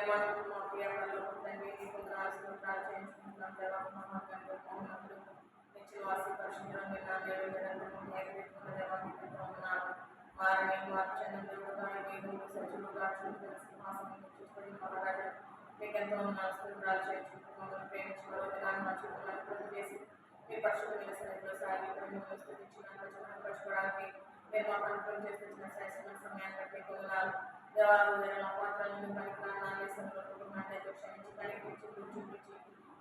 మనం మా ప్రియాలలో తండ్రి మీకు రాసుకుంటారు చేయించుకుంటున్నాం దేవాలయంలో నిత్యవాసి పరిశుభ్రం నిరంతరం ఏకరీతిగా దేవాలయంలో ఉన్నారు వారిని మార్చండి దేవుడుగా మీరు సజ్జులుగా చూపుతున్న సింహాసనం చూసుకొని మహారాజా మీకు ఎంతో ఉన్నారు స్తోత్రాలు చేయించుకుంటున్నాం ప్రేమించుకోవాలి దాన్ని మా చూపులను పూర్తి చేసి మీ పరిశుభ్రమైన సన్నిధిలో సాగి మిమ్మల్ని స్తుతించిన పరచుకోవడానికి మీరు మా పనులు చేస్తున్న శాశ్వత సమయాన్ని బట్టి కొందరు దేవాలయ పాత్రలను పనికిరాని కుటుంబాన్ని క్షమించి కనిపించి చూపించి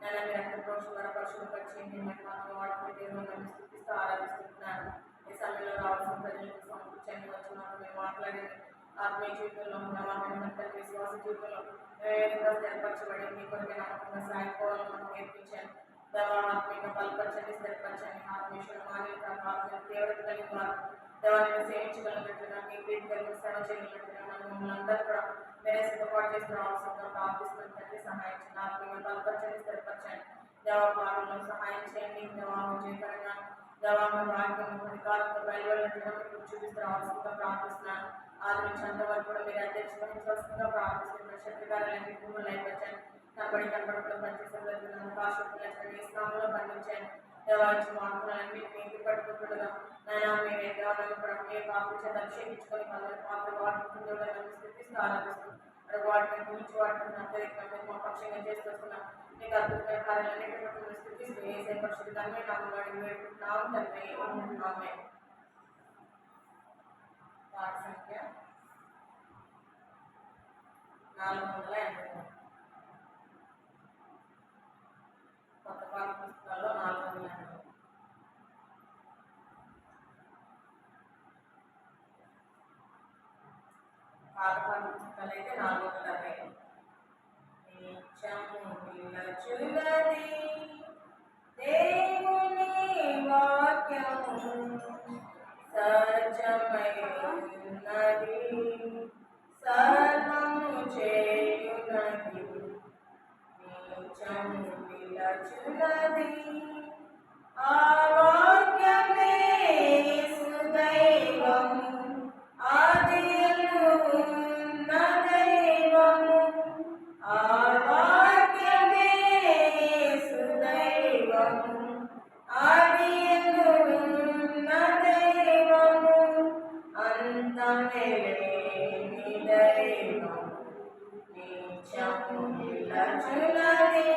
నేను మీ రక్త ప్రోక్ష పరిశుభ్రపరిచేయండి మీకు మాత్రం వాడుకునే దేవుని స్థుతిస్తూ ఆరాధిస్తున్నాను ఈ సమయంలో రావాల్సిన ప్రజలకు సమకూర్చండి వచ్చి మాకు మేము మాట్లాడండి ఆత్మీయ జీవితంలో నమ్మకం విశ్వాస జీవితంలో స్థిరపరచబడి మీ కొరకు నమ్మకంగా సాగిపోవాలని మనం నేర్పించాను దేవాత్మీయ బలపరచండి స్థిరపరచండి ఆత్మీయులు మానవ తీవ్రత కలిగిన వారు దేవాన్ని సేవించగలిగినట్లుగా మీ ప్రీతి కలిగిన సేవ చేయగలిగినట్లుగా మమ్మల్ని అందరూ కూడా వేరే సిద్ధపాటు చేసిన అవసరంగా ప్రార్థిస్తున్న తండ్రి సహాయం చేయండి ఆత్మీయ బలపరచండి స్థిరపరచండి దేవాపాలనలో సహాయం చేయండి దేవాము జీవితంగా దేవామ వాక్యం అధికారంతో బయలువెళ్ళినట్లుగా మీకు చూపిస్తున్న అవసరంగా ప్రార్థిస్తున్నాను ఆది నుంచి అంతవరకు కూడా మీరు అధ్యక్ష వహించవలసిందిగా ప్రార్థిస్తున్న శక్తికారులన్నీ భూములు అయిపోయాను కనబడకుండా పనిచేసే కాశక్తులు ఈ స్థానంలో బంధించాను దేవాలయ మార్పులన్నీ మీకు పట్టుకుంటుండగా నైనా మీరే దేవాలయం కూడా ఏ పాపించే దర్శించుకొని పాత్ర వాడుకుంటుండగా నన్ను స్థితిస్తూ ఆరాధిస్తూ అక్కడ వాటిని గురించి వాటిని అంతరికంగా మా పక్షంగా చేస్తున్నాం మీకు అద్భుతమైన కార్యాలన్నింటి స్థితిస్తూ ఏ పరిశుద్ధాన్ని నాకు వాడిని వేడుకుంటున్నాం తండ్రి ఆమె వారి సంఖ్య 480 కొత్త పాఠ పుస్తకాల్లో 480 పాత పాఠ పుస్తకాలు అయితే 470 నిత్యములచున్నది దేవుని వాక్యము సత్యమై ఉన్నది సర్వము చేయునది నిత్యములచున్నది ఆ వాక్యమే సుదైవము ఆదియందు ఉన్న దైవము ఆ వాక్యమే సుదైవము ఆదియందు ఉన్న దైవము అంతమే లేని దైవము నిత్యము నిలచున్నది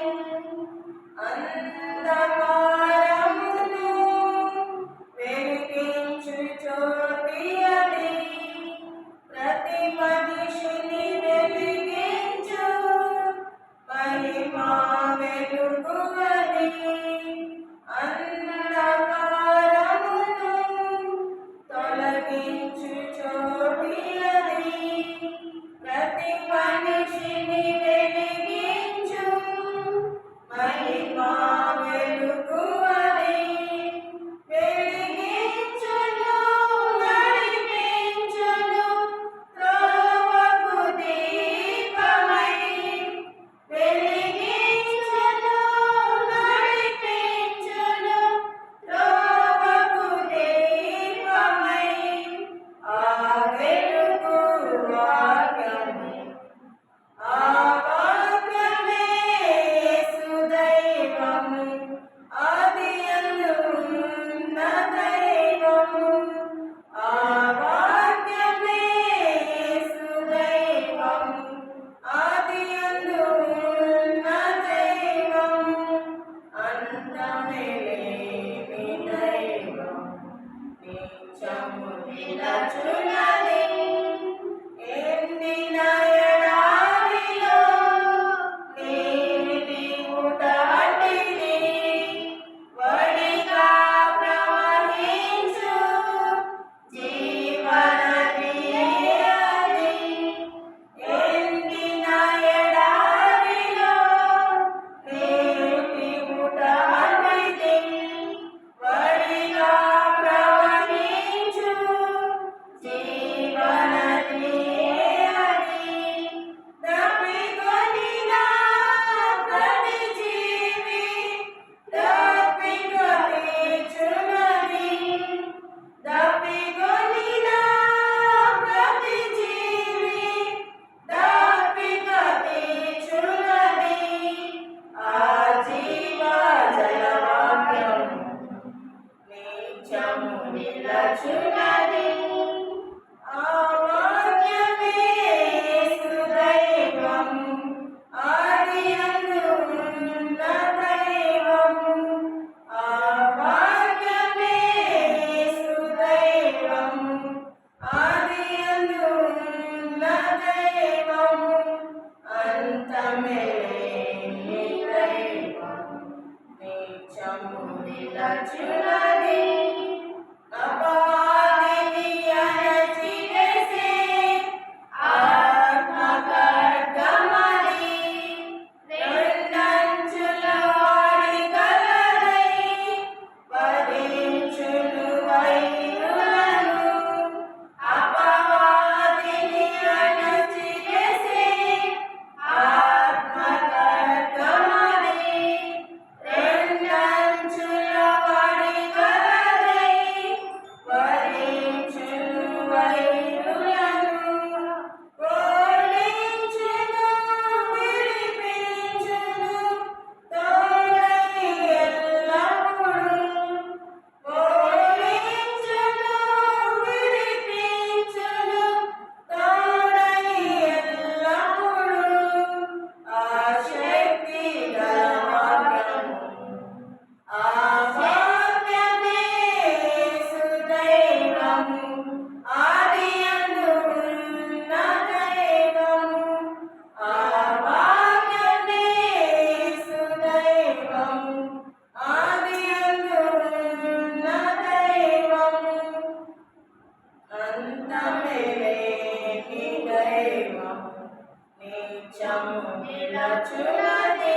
నిత్యము నిలచున్నది.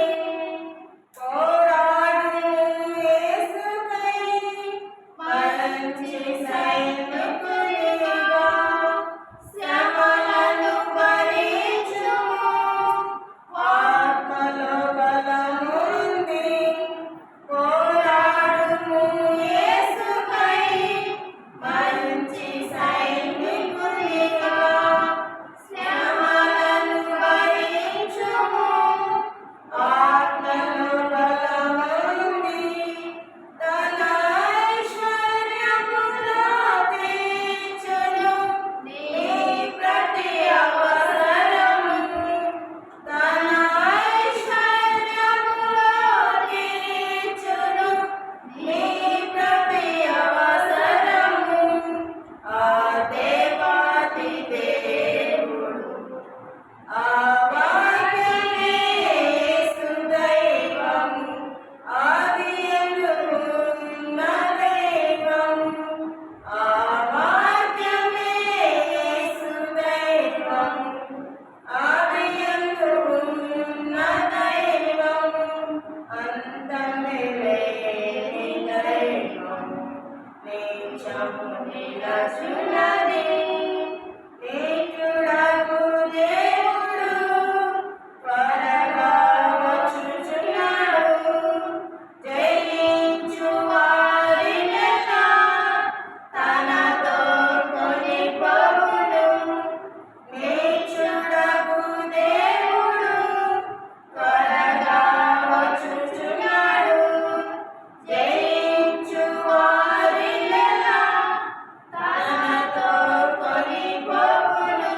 పోరాడుము యేసుకై మంచి సైనికునిగా, శ్రమలను భరించుము, ఆత్మలో బలముంది. పోరాడుము యేసుకై మంచి సైనికునిగా, శ్రమలను భరించుము, ఆత్మలో బలముంది. తన ఐశ్వర్యములో తీర్చును నీ ప్రతి అవసరము. తన ఐశ్వర్యములో తీర్చును నీ ప్రతి అవసరము. ఆ దేవాది దేవుడు, ఆ వాక్యమే యేసు దైవము, ఆదియందు ఉన్న దైవము. ఆ వాక్యమే యేసు దైవము, ఆదియందు ఉన్న దైవము. అంతమే లేని దైవము, నిత్యము నిలచున్నది. నిత్యుడగు దేవుడు త్వరగా వచ్చుచున్నాడు. జయించు వారినెల్లా తనతో కొనిపోవును. నిత్యుడగు దేవుడు త్వరగా వచ్చుచున్నాడు. జయించు వారినెల్లా తనతో కొనిపోవును.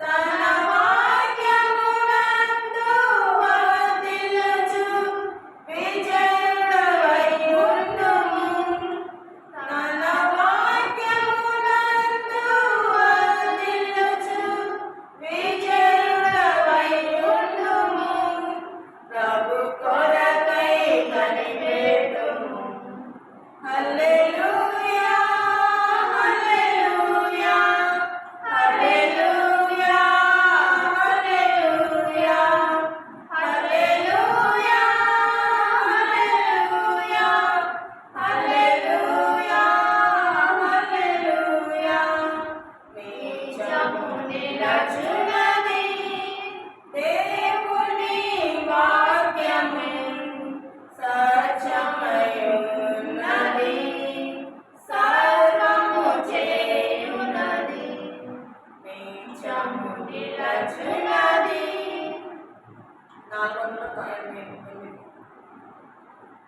తన వాక్యమునందు వర్ధిల్లుచు విజయుడవై ఉండుము. తన వాక్యమునందు వర్ధిల్లుచు విజయుడవై ఉండుము. ప్రభు కొరకై కనిపెట్టుము. హల్లెలూయా, హల్లెలూయా, హల్లెలూయా, హల్లెలూయా, హల్లెలూయా, హల్లెలూయా, హల్లెలూయా, హల్లెలూయా. నిత్యము నిలచున్నది దేవుని వాక్యము, సత్యమయున్నది, సర్వము చేయున్నది. నిత్యము నిలచున్నది. 489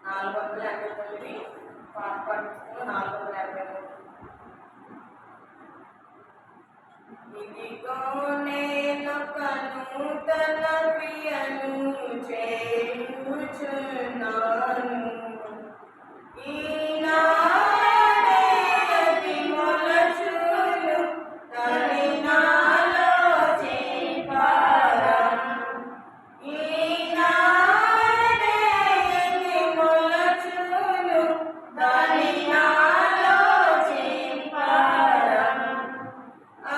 459 పాత పుస్తకం 453. ఇదిగో నేనొక నూతన క్రియను చేయుచున్నాను. ఈనాడే అది మొలచును, దాని నాలో చేపారాను. ఈనాడే అది మొలచును, దాని నాలో చేపారాను.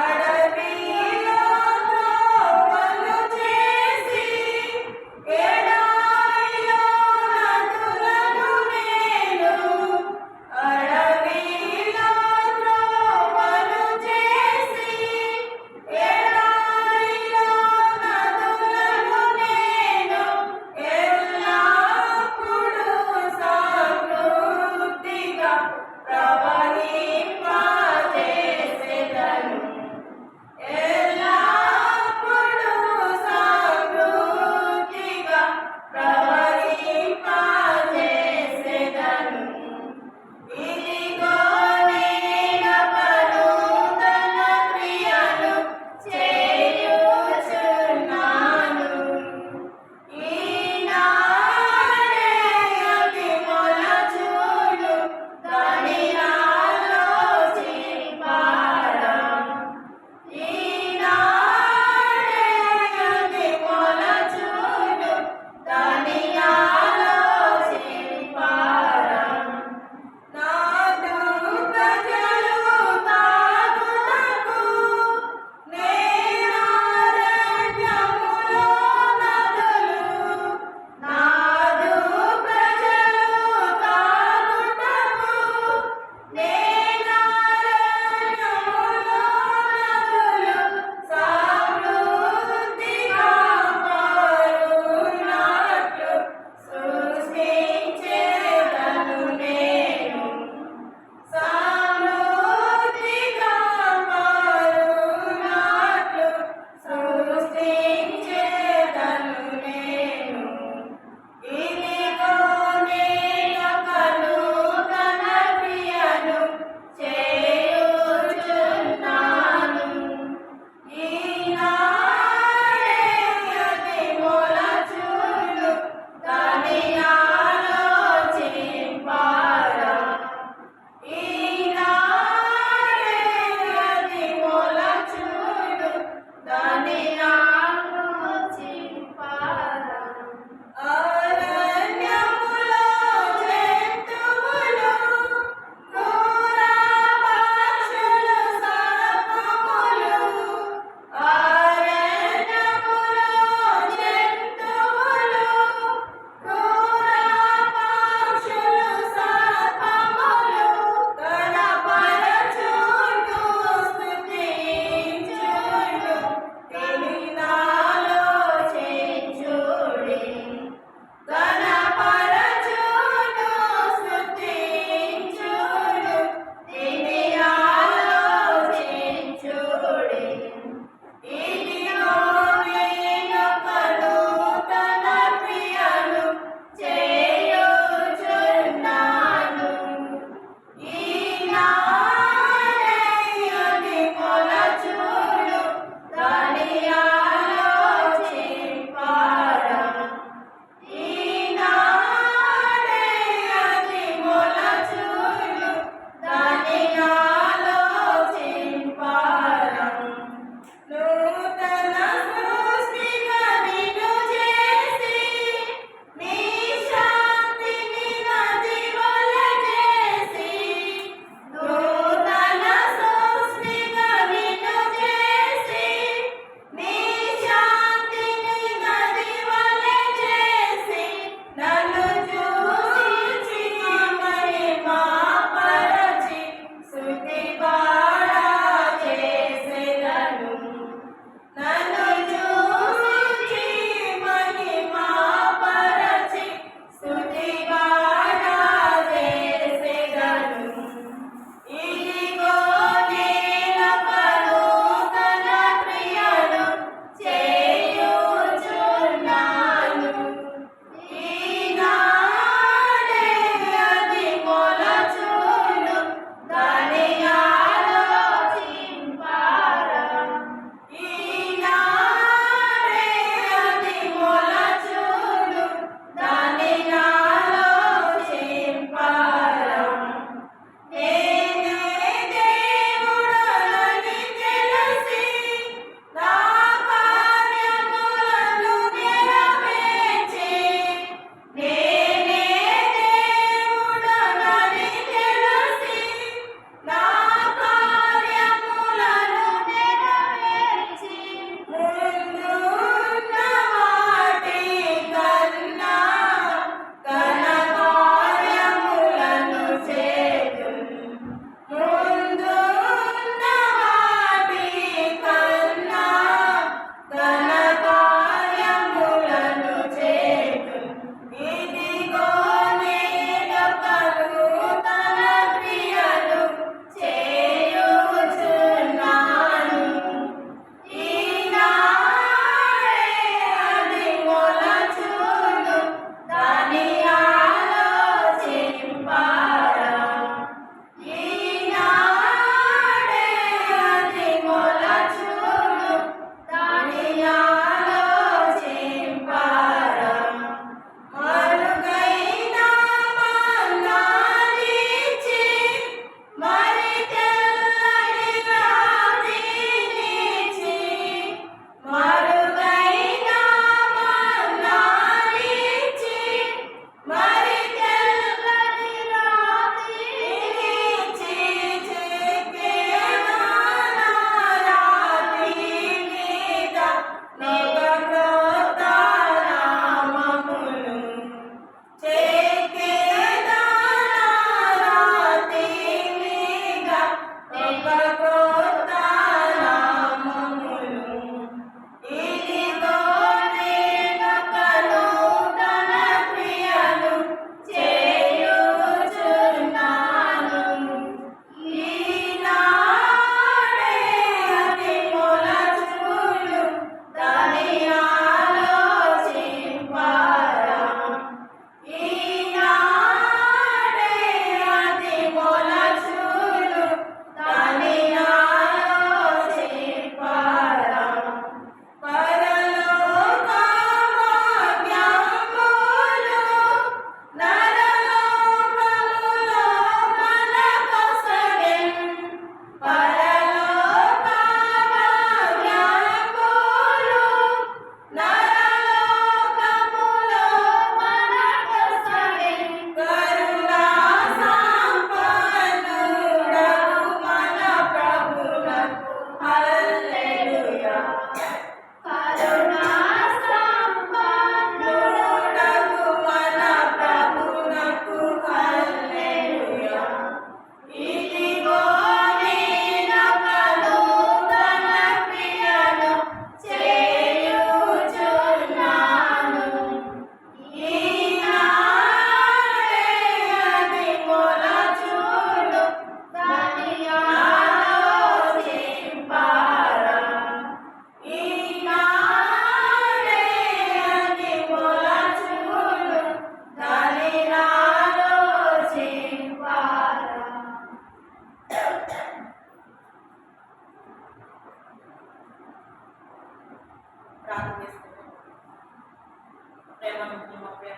అడవిలో త్రోవలు చేసి, ఎడారిలో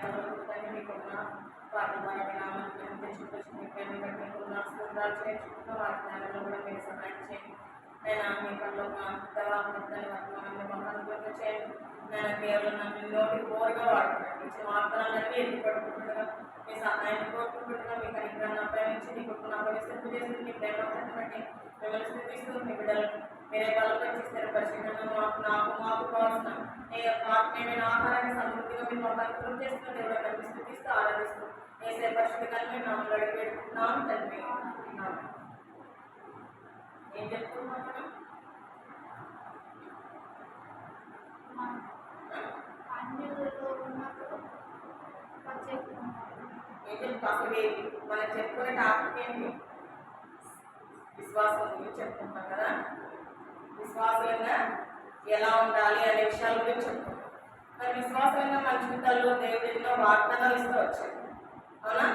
తండ్రి మీకున్న వాటి ద్వారా వినామని తెచ్చుకొచ్చిన మీకున్న స్తోత్రాలు చేర్చుకున్న వాటి జ్ఞానంలో కూడా మీరు సహాయం చేయండి. నేను మీ పనిలో దవాన్ని వర్తమానాన్ని మహానుభూతి చేయండి. నేను కేవలం నన్ను నోటికి బోరుగా వాడుతున్నాను. ఇచ్చిన వార్తలన్నీ ఎత్తుపడుకుంటుండగా మీ సహాయాన్ని కోరుకుంటుండగా మీ కనికరాన్ని అప్పగించి మీ కుటుంబం అప్పగిస్తూ చేసి మీ ప్రేమ బట్టి మిమ్మల్ని స్థితిస్తూ మీ బిడ్డలు మీరే బలపరిచి స్థిరపరిచిన మాకు కావాల్సిన మీ యొక్క ఆత్మీయమైన ఆహారాన్ని సమృద్ధిగా మీ మమ్మల్ని చేస్తున్న దేవుడు కలిపి స్థితిస్తూ ఆరాధిస్తూ ఏసే పరిస్థితి కలిపి నామలు అడిగి పెట్టుకుంటున్నాం తండ్రి. ఏం చెప్తున్నాం అసలు మనం చెప్పుకునే టాపిక్ ఏంటి? విశ్వాసం గురించి చెప్పుకుంటాం కదా. విశ్వాసంగా ఎలా ఉండాలి అనే విషయాల గురించి చెప్పుకుంటాం. మరి విశ్వాసంగా మన జీవితాల్లో దేవుడు ఎన్నో వాగ్దానాలు ఇస్తూ వచ్చాయి, అవునా?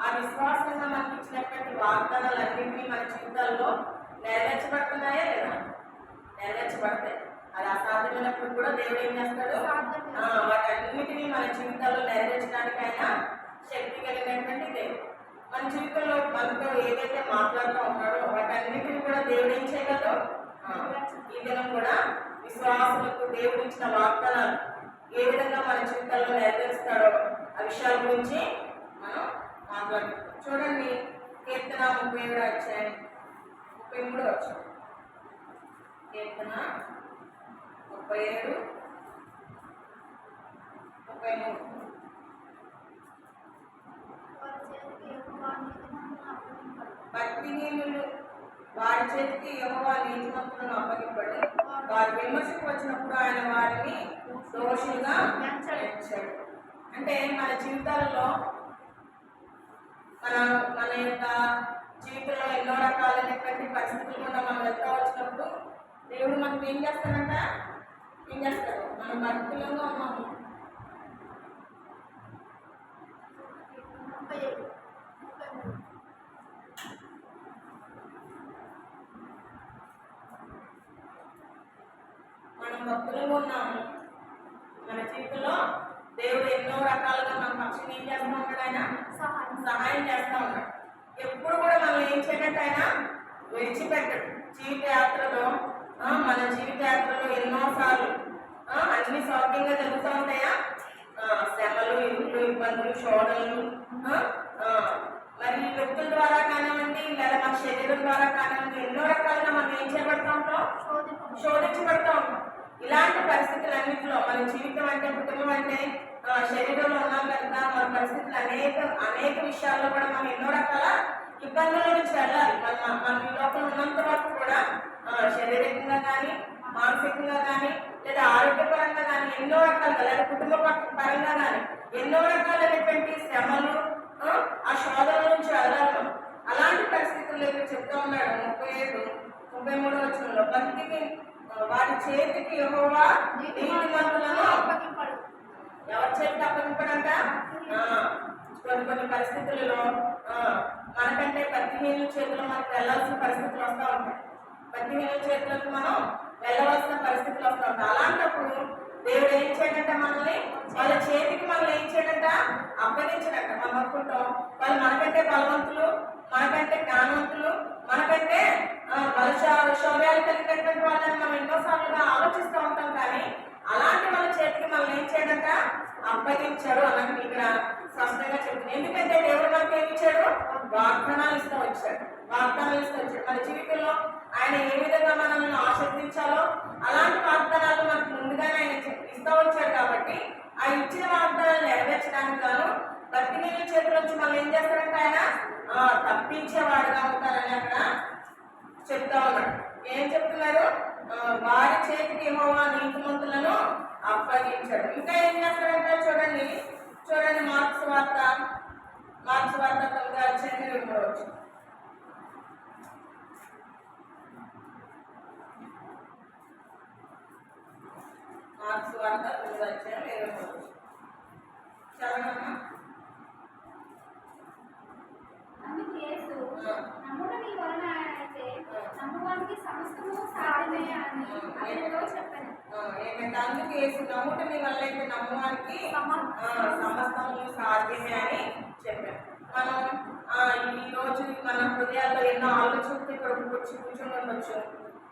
ఆ విశ్వాసంగా మనకి ఇచ్చినటువంటి వాగ్దానాలన్నింటినీ మన జీవితాల్లో నెరవేర్చబడుతున్నాయా లేదా? నెరవేర్చబడతాయి. అది అసాధ్యమైనప్పుడు కూడా దేవుడు ఏం చేస్తాడు? వాటన్నిటినీ మన జీవితాల్లో నెరవేర్చడానికి ఆయన శక్తి కలిగినటువంటి దేవుడు. మన జీవితంలో మనతో ఏదైతే మాట్లాడుతూ ఉన్నాడో వాటన్నిటిని కూడా దేవుడు ఏం చేయగలడు? ఈ దినం కూడా విశ్వాసులకు దేవుడు ఇచ్చిన వాగ్దానాలు ఏ విధంగా మన జీవితాల్లో నెరవేరుస్తాడో ఆ విషయాల గురించి మనం మాట్లాడుతున్నాం. చూడండి, కీర్తన 37 అధ్యాయం 33 వచ్చాం. కీర్తన 37, 33. భక్తిహీనులు వారి చేతికి యెహోవా నీతిమంతులను అప్పగింపడు. వారి విమర్శకు వచ్చినప్పుడు ఆయన వారిని దోషులుగా ఎంచాడు. అంటే మన జీవితాలలో మన యొక్క జీవితంలో ఎన్నో రకాలైనటువంటి పరిస్థితులు కూడా మనం వెళ్తా వచ్చినప్పుడు దేవుడు మనకు ఏం చేస్తాడంట? ఏం చేస్తాడు? మనం భక్తులుగా ఉన్నాము. మనం భక్తులుగా ఉన్నాము. మన జీవితంలో దేవుడు ఎన్నో రకాలుగా మన పక్షులు ఏం చేస్తూ ఉంటాడు? ఆయన సహాయం చేస్తూ ఉంటాడు. ఎప్పుడు కూడా మనం ఏం చేయనట్టు ఆయన విడిచిపెట్టడు. జీవిత యాత్రలో మన జీవిత యాత్రలో ఎన్నోసార్లు అన్ని సౌఖ్యంగా జరుగుతూ ఉంటాయా? శ్రమలు, ఇరుకులు, ఇబ్బందులు, శోధనలు మరి వ్యక్తుల ద్వారా కానివ్వండి లేదా మన శరీరం ద్వారా కానివ్వండి ఎన్నో రకాలుగా మనం ఏం చేయబడుతూ ఉంటాం? శోధించబడుతూ ఉంటాం. ఇలాంటి పరిస్థితులన్నింటిలో మన జీవితం అంటే, కుటుంబం అంటే, శరీరంలో ఉన్నాం కనుక మన పరిస్థితులు అనేక విషయాల్లో కూడా మనం ఎన్నో రకాల ఇబ్బందుల నుంచి వెళ్ళాలి. మన ఈ లోపల ఉన్నంత వరకు కూడా శారీరకంగా కానీ మానసికంగా కానీ లేదా ఆరోగ్యపరంగా కానీ ఎన్నో రకాలుగా లేదా కుటుంబ పరంగా కానీ ఎన్నో రకాలైనటువంటి శ్రమలు ఆ శోధన నుంచి వెళ్ళాలి. అలాంటి పరిస్థితుల్లో చెప్తా ఉన్నాడు 37, 33 వచనంలో, భక్తికి వారి చేతికి యెహోవా నీతిమంతులను అప్పగింపడు. ఎవరి చేతికి అప్పగింపడంట? కొన్ని పరిస్థితులలో మనకంటే భక్తిహీనుల చేతులు మనకు వెళ్ళాల్సిన పరిస్థితులు వస్తూ ఉంటాయి. భక్తిహీనుల చేతులకు మనం వెళ్ళవలసిన పరిస్థితులు వస్తూ ఉంటాయి. అలాంటప్పుడు దేవుడు ఏం చేయడంట? మనల్ని వాళ్ళ చేతికి మనల్ని ఏం చేయడంట? అప్పగించడంట. మనం అనుకుంటాం వాళ్ళు మనకంటే బలవంతులు, మనకంటే జ్ఞానవంతులు, మనకంటే శౌర్యాలు కలిగినటువంటి వాళ్ళని మనం ఎన్నోసార్లుగా ఆలోచిస్తూ ఉంటాం. కానీ అలాంటి వాళ్ళ చేతికి మనం ఏం చేయడంట? అప్పగించాడు అన్నది ఇక్కడ స్పష్టంగా చెప్తుంది. ఎందుకంటే దేవుడు మనకి ఏమి ఇచ్చాడు? వాగ్దానాలు ఇస్తూ వచ్చాడు. మన జీవితంలో ఆయన ఏ విధంగా మనల్ని ఆశీర్వదించాలో అలాంటి వాగ్దానాలు మనకు ముందుగానే ఆయన ఇస్తూ వచ్చాడు. కాబట్టి ఆ ఇచ్చిన వాగ్దానాలు నెరవేర్చడానికి గాను భక్తిహీనుల చేతుల నుంచి మనం ఏం చేస్తారంటే ఆయన తప్పించేవాడుగా ఉంటారని అక్కడ చెప్తా ఉన్నాడు. ఏం చెప్తున్నారు? వారి చేతికి యెహోవా నీతిమంతులను అప్పగించాడు. ఇంకా ఏం చేస్తారంటే చూడండి మార్క్స్ వార్త 9 అధ్యాయం 23. మార్క్స్ వార్త 9 అధ్యాయం 23 చదవమ్మా. నమ్ముటని వలన అయితే నమ్మువానికి సమస్తము సాధ్యమే అని అతనితో చెప్పాను. అందుకే చేసి నమ్ముట నీ వల్ల అయితే నమ్మడానికి సమస్తము సాధ్యమే అని చెప్పారు. మనం ఈ రోజు మన హృదయాల్లో ఎన్నో ఆలోచనలతో ఇక్కడ కూర్చొని ఉండొచ్చు.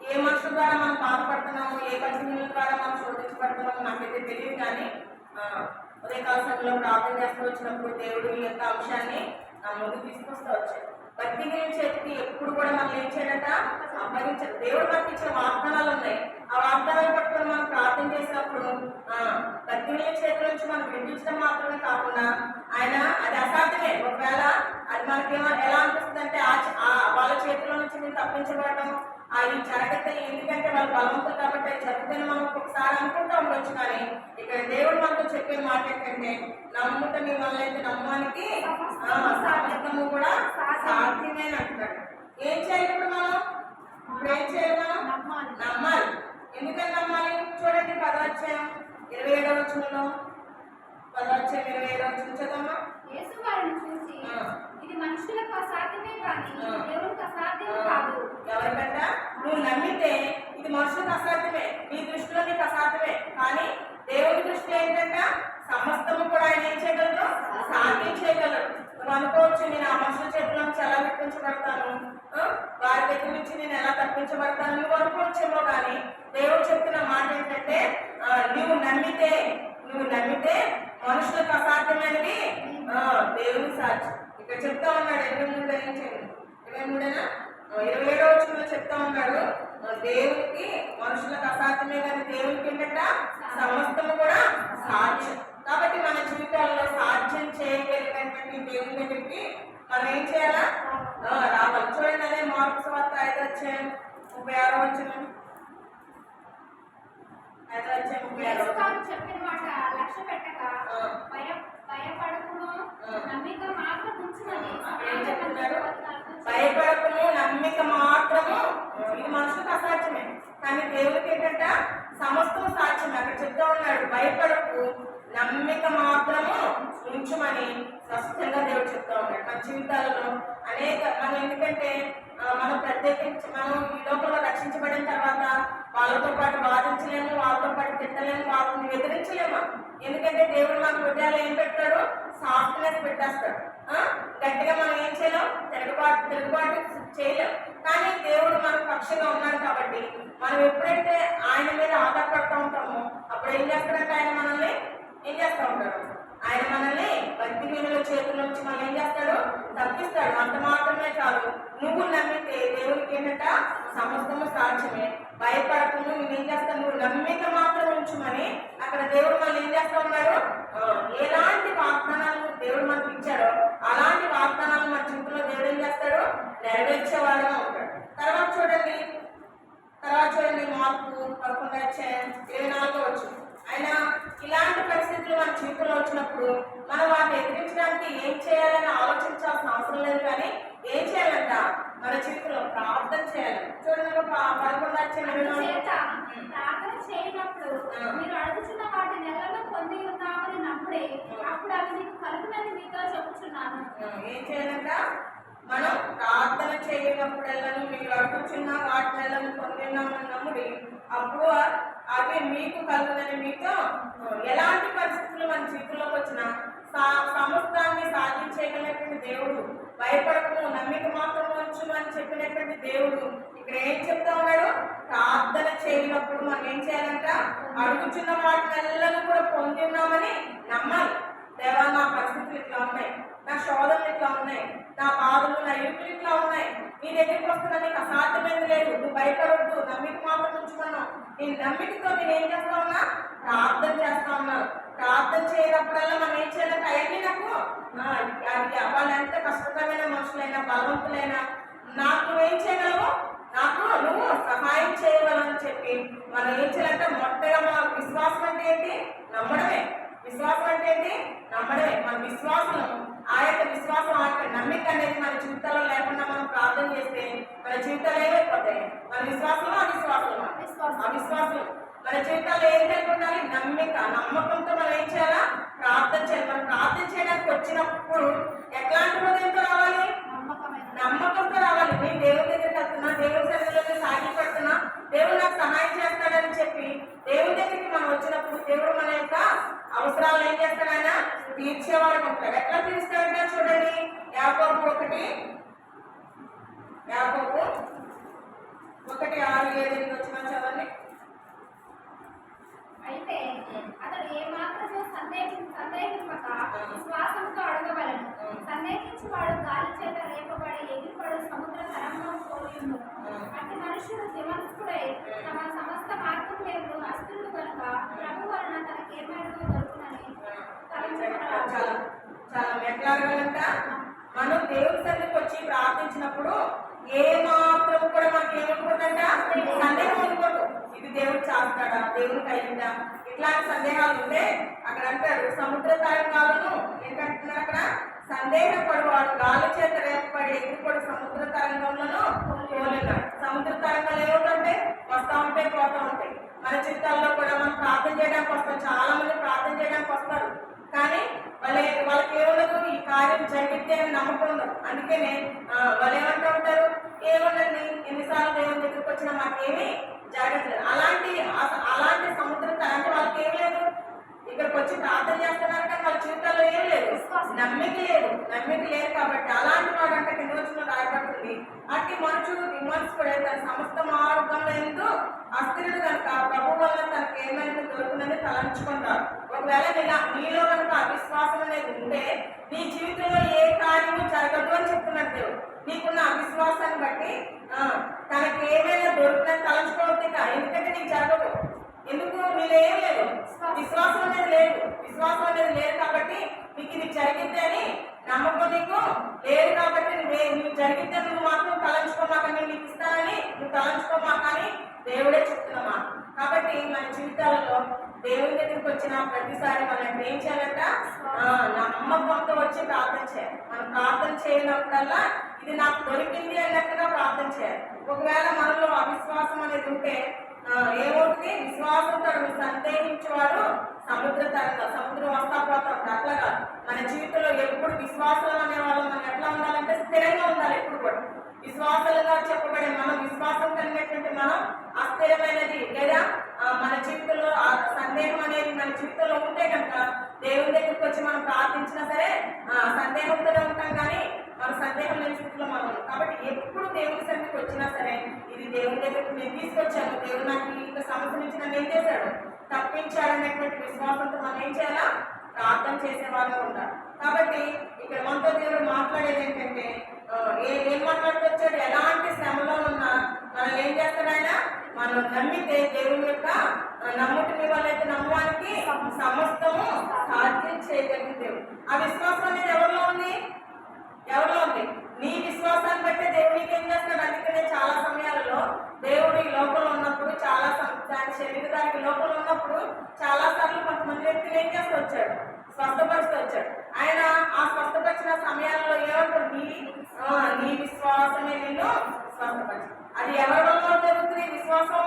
ఏ మనుషుల ద్వారా మనం బాధపడుతున్నాము, ఏ పరిస్థితుల ద్వారా మనం శోధించబడుతున్నామో నాకైతే తెలియదు. కానీ ఉదయకాల సమయంలో ప్రార్థన చేస్తూ వచ్చినప్పుడు దేవుడు ఈ యొక్క అంశాన్ని ముందు తీసుకొస్తూ వచ్చాడు. భక్తి చేతికి ఎప్పుడు కూడా మనం ఏం చేయడట అప్పగించారు. దేవుడు మనకి ఇచ్చిన వాగ్దానాలు ఉన్నాయి. ఆ వాగ్దానాలు పట్టుకొని మనం ప్రార్థన చేసినప్పుడు భక్తి చేతుల నుంచి మనం విడిపించడం మాత్రమే కాకుండా ఆయన అది అసాధ్యమే. ఒకవేళ అది మనకి ఎలా అనిపిస్తుంది అంటే వాళ్ళ చేతిలో నుంచి నేను తప్పించబడటం అది జరగతే, ఎందుకంటే వాళ్ళు బలవంతులు కాబట్టి అది జరుగుతుందని మనం ఒకసారి అనుకుంటూ ఉండొచ్చు. కానీ ఇక్కడ దేవుడు మనకు చెప్పిన మాట ఏంటంటే నమ్ముట నీ వల్ల అయితే నమ్మడానికి సమస్తము కూడా సాధ్యమే అంటాడు. ఏం చేయాలి ఇప్పుడు మనం? ఇప్పుడు ఏం చేయాలి? మనం నమ్మాలి. ఎందుకని నమ్మాలి? చూడండి 10వ వచనంలో 10వ చదవమ్మా. యేసు వారిని చూసి ఇది మనుషులకు అసాధ్యమే కానీ దేవునికి అసాధ్యం కాదు. ఎవరికంట? నువ్వు నమ్మితే ఇది మనుషులకు అసాధ్యమే, నీ దృష్టిలో నీకు అసాధ్యమే, కానీ దేవుని దృష్టిలో ఏంటంట సమస్తము కూడా ఆయన ఏం చేయగలరు? సాధ్యం చేయగలరు. నువ్వు అనుకోవచ్చు నేను ఆ మనుషుల చేతిలో నుంచి ఎలా విడిపించబడతాను, వారి దగ్గర నుంచి నేను ఎలా తప్పించబడతాను నువ్వు అనుకోవచ్చేమో. కానీ దేవుడు చెప్తున్న మాట ఏంటంటే నువ్వు నమ్మితే మనుషులకు అసాధ్యమైనవి దేవుని సాధ్యం. ఇక్కడ చెప్తా ఉన్నాడు 23 27వ వచనంలో చెప్తా ఉన్నాడు దేవునికి మనుషులకు అసాధ్యమే కానీ దేవునికి ఏంటంట సమస్తము కూడా సాధ్యం. కాబట్టి మన జీవితాల్లో సాధ్యం చేయగలిగినటువంటి దేవుని దగ్గరికి మనం ఏం చేయాలా? రావాలి. చూడండి అదే మార్కు సువార్త 5వ వచనం 36 చెప్పిన మాట లక్ష్య పెట్టక భయపడకును నమ్మిక మాత్రం ఉంచుమని. భయపడకును నమ్మిక మాత్రము. ఇది మనుషులకు అసాధ్యమే కానీ దేవుడికి ఏంటంట సమస్తం సాధ్యమే. అక్కడ చెప్తా ఉన్నాడు భయపడకు నమ్మిక మాత్రము ఉంచుమని స్పష్టంగా దేవుడు చెప్తా ఉన్నాడు. మన జీవితాలలో మనం ఎందుకంటే మనం ప్రత్యేకించి మనం ఈ లోకంలో రక్షించబడిన తర్వాత వాళ్ళతో పాటు బాధించలేము, వాళ్ళతో పాటు తిట్టలేము, వాళ్ళని ఎదిరించలేము. ఎందుకంటే దేవుడు మన హృదయాలు ఏం పెడతాడు? సాఫ్ట్నెస్ పెట్టేస్తాడు. గట్టిగా మనం ఏం చేయలేం, తిరుగుబాటు చేయలేం. కానీ దేవుడు మనకు పక్షంగా ఉన్నాడు కాబట్టి మనం ఎప్పుడైతే ఆయన మీద ఆధారపడుతూ ఉంటామో అప్పుడు ఏం చేస్తాడంటే ఆయన మనల్ని ఏం చేస్తూ ఉంటాడు? ఆయన మనల్ని భక్తిహీనుల చేతుల నుంచి మనం ఏం చేస్తాడు? తప్పిస్తాడు. అంత మాత్రమే కాదు, నువ్వు నమ్మితే దేవునికి ఏంటంట సమస్తము సాధ్యమే. భయపడకుండా నువ్వు ఏం చేస్తావు? నువ్వు నమ్మిక మాత్రం ఉంచుమని అక్కడ దేవుడు మనం ఏం చేస్తా ఉన్నాడు? ఎలాంటి వాగ్దానాలు దేవుడు మనకు ఇచ్చాడో అలాంటి వాగ్దానాలు మన జీవితంలో దేవుడు ఏం చేస్తాడు? నెరవేర్చేవాడుగా ఉంటాడు. తర్వాత చూడండి మార్కు 11:24 ఆయన ఇలాంటి పరిస్థితులు మన జీవితంలో వచ్చినప్పుడు మనం వాటిని ఎదిరించడానికి ఏం చేయాలని ఆలోచించాల్సిన అవసరం లేదు. కానీ ఏం చేయాలంట? మన జీవితంలో ప్రార్థన చేయాలి. చూడండి 11:24 ప్రార్థన చేయనప్పుడు మీరు అడుగుతున్న వాటి నెలలో పొంది ఉన్నామని నమ్ముడే అప్పుడు అవి మీకు కలుగునని మీతో చెప్పుచున్నాను. ఏం చేయాలంట? మనం ప్రార్థన చేయనప్పుడెల్లను మీరు అడుగుచున్న వాటి నెలను పొందినామని నమ్ముడి అప్పుడు అవి మీకు కలుగునని మీతో. ఎలాంటి పరిస్థితులు మన జీవితంలోకి వచ్చినా సమస్తాన్ని సాధించేయగలిగినటువంటి దేవుడు, భయపడకు నమ్మిక మాత్రం ఉంచుమని చెప్పినటువంటి దేవుడు ఇక్కడ ఏం చెప్తా ఉన్నాడు? ప్రార్థన చేయనప్పుడు మనం ఏం చేయాలంట? అడుగుచున్న వాటి నెలలను కూడా పొందిన్నామని నమ్మాలి. దేవా నా పరిస్థితులు ఇట్లా ఉన్నాయి, నా శోధనలు ఇట్లా ఉన్నాయి, నా బాధలు నా ఇరుకులు ఇట్లా ఉన్నాయి, నీ దగ్గరికి వస్తున్నా నీకు అసాధ్యమైనది లేదు, నువ్వు భయపడవద్దు, నమ్మిక మాత్రం ఉంచుకున్నావు. నీ నమ్మికతో నేను ఏం చేస్తా ఉన్నా? ప్రార్థన చేస్తా ఉన్నాను. ప్రార్థన చేయనప్పుడల్లా మనం ఏం చేయాలంటే అవన్నీ నాకు వాళ్ళు ఎంత కష్టతరమైన మనుషులైనా బలవంతులైనా నాకు నువ్వేం చేయగలవు? నాకు నువ్వు సహాయం చేయగలని చెప్పి మనం ఏం చేయాలంటే మొట్టగా మన విశ్వాసం అంటే ఏంటి? నమ్మడమే. విశ్వాసం అంటే ఏంటి? నమ్మడమే. మన విశ్వాసం ఆ యొక్క నమ్మిక అనేది మన జీవితాల్లో లేకుండా మనం ప్రార్థన చేస్తే మన జీవితాలు ఏమైపోతాయి? మన విశ్వాసంలో అవిశ్వాసం మన జీవితాల్లో ఏం లేకుండా నమ్మకంతో మనం ఏం చేయాలా? ప్రార్థన చేయాలి. మనం ప్రార్థన చేయడానికి వచ్చినప్పుడు ఎట్లాంటి హృదయంతో రావాలి? నమ్మకంతో రావాలి. నేను దేవుడి దగ్గరికి వెళ్తున్నా, దేవుడి సన్నిధిలోకి సాగిపడుతున్నా, దేవుడు నాకు సహాయం చేస్తాడని చెప్పి దేవుడి దగ్గరికి మనం వచ్చినప్పుడు అవసరాలు ఏం చేస్తాడు ఆయన? తీర్చేవాడు ఉంటాడు. ఎట్లా తీరుస్తాడంటే చూడండి, యాకోబు 1:6-7 వచ్చిన చదవండి. అయితే అతడు ఏమాత్రము సందేహింపక విశ్వాసంతో అడగవలెను. సందేహించువాడు గాలి చేత రేపబడి ఎగిరిపడు సముద్ర తరంగం పోలియుండు. అట్టి మనుషుడు దిమనస్కుడై తమ సమస్త మార్గములందు అస్థిరుడు కనుక ప్రభు వలన తనకేమైనా దొరుకునని తలంచుకొనరాదు. చాలా ఎట్లా అడగాలంట? మనం దేవుడి సన్నిధికి వచ్చి ప్రార్థించినప్పుడు ఏ మాత్రం కూడా మనకి ఏమనుకుంటుందంట? సందేహం అనుకోదు. ఇది దేవుడు చేస్తాడా, దేవుడికి అయిందా, ఇట్లాంటి సందేహాలు ఉంటే అక్కడ అంటాడు సముద్ర తరంగాలను ఏంటంటున్నారు అక్కడ? సందేహపడువాడు గాలి చేత రేపబడి ఎగిరిపడు సముద్ర తరంగంలో పోలేడు. సముద్ర తరంగాలు ఏమిటంటే వస్తూ ఉంటాయి, పోతూ ఉంటాయి. మన చిత్తాల్లో కూడా మనం ప్రార్థన చేయడానికి వస్తాం. చాలా మంది ప్రార్థన చేయడానికి వస్తారు, కానీ వాళ్ళకి ఏముండదు, ఈ కార్యం జరిగితే అని నమ్మకం ఉండదు. అందుకనే వాళ్ళు ఏమంటూ ఉంటారు, ఏముండండి ఎన్నిసార్లు దేవుని దగ్గరికి వచ్చినా మాకేమీ జరగట్లేదు. అలాంటి సముద్రం అంటే వాళ్ళకి ఏం లేదు, ఇక్కడికి వచ్చి ప్రార్థన చేస్తున్నారు కానీ వాళ్ళ జీవితాల్లో ఏం లేదు, నమ్మిక లేదు కాబట్టి అలాంటి వాడు అంటే కింద వచ్చిన రాయబడుతుంది. అట్టి మనుషుడు విమర్శకుడే తన సమస్త మార్గంలో ఎందు అస్థిరుడు కనుక ప్రభు వల్ల తనకు ఏమైనా దొరుకుతుందని తలంచుకుంటారు. ఒకవేళ నీలో కనుక అవిశ్వాసం అనేది ఉంటే నీ జీవితంలో ఏ కార్యము జరగదు అని చెప్తున్నాడు దేవుడు. నీకున్న అవిశ్వాసాన్ని బట్టి తనకి ఏమైనా దొరుకుతుందని తలంచుకోవద్దు. ఎందుకంటే నీకు జరగదు. ఎందుకు? నీలో ఏం లేదు, విశ్వాసం అనేది లేదు కాబట్టి నీకు ఇది జరిగిద్ది అని నమ్మకం నీకు లేదు కాబట్టి నువ్వు జరిగిద్ది నువ్వు మాత్రం తలంచుకోమాక, నేను నీకు ఇస్తానని నువ్వు తలంచుకోమాక అని దేవుడే చెప్తున్నామా. కాబట్టి మన జీవితాలలో దేవుని దగ్గరికి వచ్చిన ప్రతిసారి మనం ఏం చేయాలంట? నమ్మకంతో వచ్చి ప్రార్థన చేయాలి. మనం ప్రార్థన చేయనప్పుడల్లా ఇది నాకు దొరికింది అన్నట్టుగా ప్రార్థన చేయాలి. ఒకవేళ మనలో అవిశ్వాసం అనేది ఉంటే ఏమవుతుంది? విశ్వాసంతో సందేహించేవాడు సముద్రం వస్తా పోతా ఉంటాడు. అట్లా కాదు, మన జీవితంలో ఎప్పుడు విశ్వాసం అనేవాళ్ళు మనం ఎట్లా ఉండాలంటే స్థిరంగా ఉండాలి. ఎప్పుడు కూడా విశ్వాసాలుగా చెప్పబడే మనం విశ్వాసం కలిగినటువంటి మనం అస్థిరమైనది లేదా మన జీవితంలో సందేహం అనేది మన జీవితంలో ఉంటే కనుక దేవుని దగ్గరికి వచ్చి మనం ప్రార్థించినా సరే సందేహంతోనే ఉంటాం, కానీ మన సందేహం లేని స్థితిలో మనం ఉన్నాం. కాబట్టి ఎప్పుడు దేవుని సన్నిధికి వచ్చినా సరే ఇది దేవుని దగ్గరికి నేను తీసుకొచ్చాను, దేవుడు నాకు ఇంత సమస్య నుంచి నన్ను ఏం చేశాడు, తప్పించాడనేటువంటి విశ్వాసంతో మనం ఏం చేయాలా? ప్రార్థన చేసేవాళ్ళగా ఉంటారు. కాబట్టి ఇక్కడ మనతో దేవుడు మాట్లాడేది ఏంటంటే ఏం మాట్లాడుకొచ్చాడు? ఎలాంటి శ్రమలో ఉన్నా మనం ఏం చేస్తాడు ఆయన? మనం నమ్మితే దేవుని యొక్క నమ్ముటి వాళ్ళైతే నమ్మడానికి సమస్తము సాధ్యం చేయగలిగిన దేవుడు. ఆ విశ్వాసం అనేది ఎవరిలో ఉంది? నీ విశ్వాసాన్ని బట్టే దేవుడికి ఏం చేస్తాడు. అందుకనే చాలా సమయాలలో దేవుడు ఈ లోపల ఉన్నప్పుడు దాని శరీరానికి లోపల ఉన్నప్పుడు చాలా సార్లు కొంతమంది వ్యక్తులు ఏం చేస్తూ వచ్చాడు? స్వస్థపరుస్తూ వచ్చాడు. ఆయన ఆ స్వస్థపరిచిన సమయాల్లో ఏమంటుంది? నీ విశ్వాసమే నిన్ను స్వస్థపరిచి. అది ఎవరి వల్ల జరుగుతుంది? విశ్వాసం.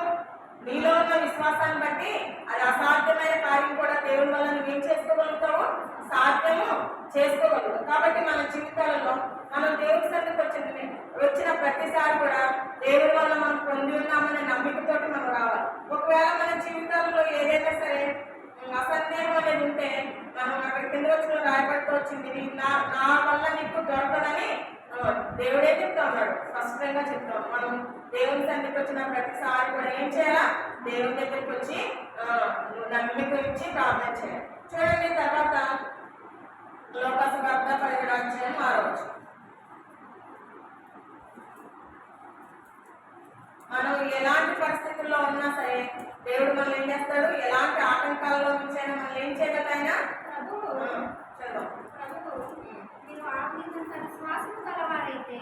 నీలో ఉన్న విశ్వాసాన్ని బట్టి అది అసాధ్యమైన కార్యం కూడా దేవుని వల్ల నువ్వేం చేసుకోగలుగుతావు? సాధ్యము చేసుకోగలుగుతావు. కాబట్టి మన జీవితాలలో మనం దేవుడి సన్నిధికి వచ్చిన ప్రతిసారి కూడా దేవుడి వల్ల మనం పొంది ఉన్నామనే నమ్మికతోటి మనం రావాలి. ఒకవేళ మన జీవితాల్లో ఏదైనా సరే అసందేహం అనేది ఉంటే మనం అక్కడ కింద వచ్చిన రాయబడుతూ వచ్చింది నా వల్ల నీకు దొరకదని దేవుడే చెప్తా ఉన్నాడు. స్పష్టంగా చెప్తాం. మనం దేవుని సన్నిధికి వచ్చిన ప్రతిసారి కూడా ఏం చేయాలా? దేవుని దగ్గరికి వచ్చి నమ్మిక ఇచ్చి ప్రార్థన చేయాలి. చూడండి, తర్వాత లోకసువార్త 17:6. మనం ఎలాంటి పరిస్థితుల్లో ఉన్నా సరే దేవుడు మనం ఏం చేస్తాడు? ఎలాంటి ఆటంకాలలో నుంచైనా మనం ఏం చేయగలైనా విశ్వాసము గలవారైతే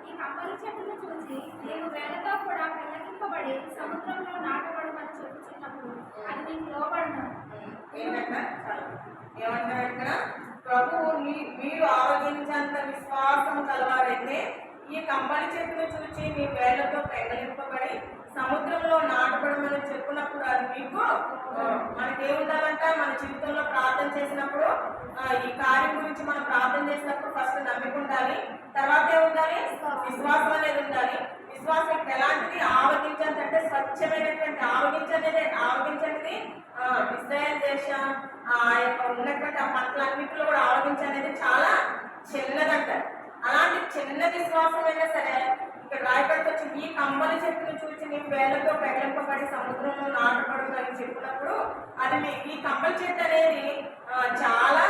ఈ కమ్మలి చెట్టును చూసి నేను వేళతో కూడా పెళ్ళగింపబడి సముద్రంలో నాటబడమని చెప్పుచున్నప్పుడు అది నీకు లోబడను. ఏమంటారు ఇక్కడ? ప్రభువు మీరు ఆరోగించేంత విశ్వాసం కలవారైతే ఈ కంబలి చెట్టును చూచి మీ వేళ్లతో పెళ్ళగింపబడి సముద్రంలో నాటబడమని చెప్పినప్పుడు అది మీకు మనకేముండాలంట? మన జీవితంలో ప్రార్థన చేసినప్పుడు ఈ కార్యం గురించి మనం ప్రార్థన చేసినప్పుడు ఫస్ట్ నమ్మిక ఉండాలి, తర్వాత ఏముండాలి? విశ్వాసం అనేది ఉండాలి. విశ్వాసం ఎలాంటిది? ఆవగించేంత అంటే స్వచ్ఛమైనటువంటి ఆవగించనేది ఇజ్రాయెల్ దేశం ఆ యొక్క ఉన్నటువంటి ఆ పంటలన్నింటిలో కూడా ఆవగించనేది చాలా చిన్నదంటారు. అలాంటి చిన్న విశ్వాసమైనా సరే ఇక్కడ రాయబడి వచ్చి ఈ కంబలి చెట్టును చూసి నీ వేలతో ప్రకటింపబడి సముద్రంలో నాటపడు అని చెప్పినప్పుడు అది ఈ కంబలి చెట్టు అనేది చాలా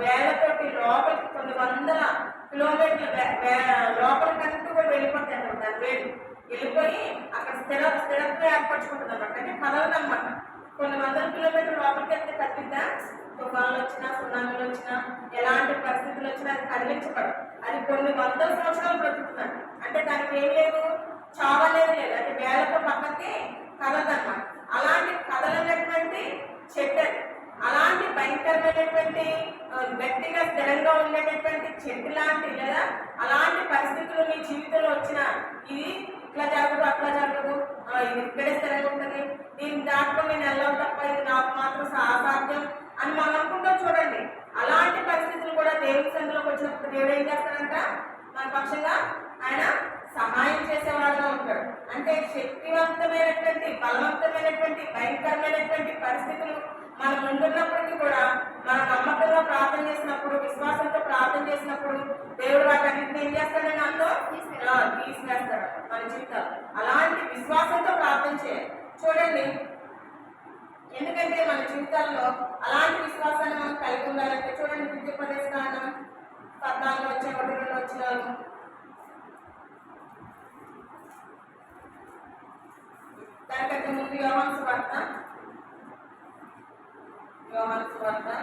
వేలతోటి లోపలికి కొన్ని వందల కిలోమీటర్ల లోపలికంటూ కూడా వెళ్ళిపోతాయి అన్నమాట. దాని వేలు వెళ్ళిపోయి అక్కడ స్థిరత్వం ఏర్పరచుకుంటుంది అన్నమాట. అంటే కదలదు అన్నమాట. కొన్ని వందల కిలోమీటర్ల లోపలికి వెళ్తే కట్టిద్దా, తుఫాన్లు వచ్చినా సునామీలు వచ్చినా ఎలాంటి పరిస్థితులు వచ్చినా అది కదిలించబడదు. అది కొన్ని వందల సంవత్సరాలు బ్రతుకుతున్నాడు. అంటే దానికి ఏం లేదు, చావు అనేది లేదు. అది వేలతో పక్కకి కదలదన్నమాట. అలాంటి కదలనటువంటి చెట్టు, అలాంటి భయంకరమైనటువంటి గట్టిగా స్థిరంగా ఉండేటటువంటి చెట్టు లాంటి లేదా అలాంటి పరిస్థితులు మీ జీవితంలో వచ్చిన ఇది ఇట్లా జరగదు అట్లా జరగదు, ఇది ఇక్కడే స్థిరంగా ఉంటుంది, దీన్ని దాటుకొని నేను వెళ్ళవు తప్ప ఇది నాకు మాత్రం అసాధ్యం అని మనం అనుకుంటాం. చూడండి, అలాంటి పరిస్థితులు కూడా దేవుని సందులోకి వచ్చినప్పుడు దేవుడు ఏం చేస్తాడంట, మన పక్షంగా ఆయన సహాయం చేసేవాడుగా ఉంటాడు. అంటే శక్తివంతమైనటువంటి బలవంతమైనటువంటి భయంకరమైనటువంటి పరిస్థితులు మన ముందున్నప్పటికీ కూడా మన నమ్మకంగా ప్రార్థన చేసినప్పుడు, విశ్వాసంతో ప్రార్థన చేసినప్పుడు దేవుడు వాటన్నింటిని ఏం చేస్తాడని అందులో తీసివేస్తాడు మన జీవితాలు. అలాంటి విశ్వాసంతో ప్రార్థన చేయాలి. చూడండి, ఎందుకంటే మన జీవితాల్లో అలాంటి విశ్వాసాన్ని మనం కలిగి ఉండాలంటే చూడండి, ద్వితీయోపదేశకాండం 14 వచ్చే 1-2 వచనాలు. దానికంటే ముందు యోహాను సువార్త 1:12.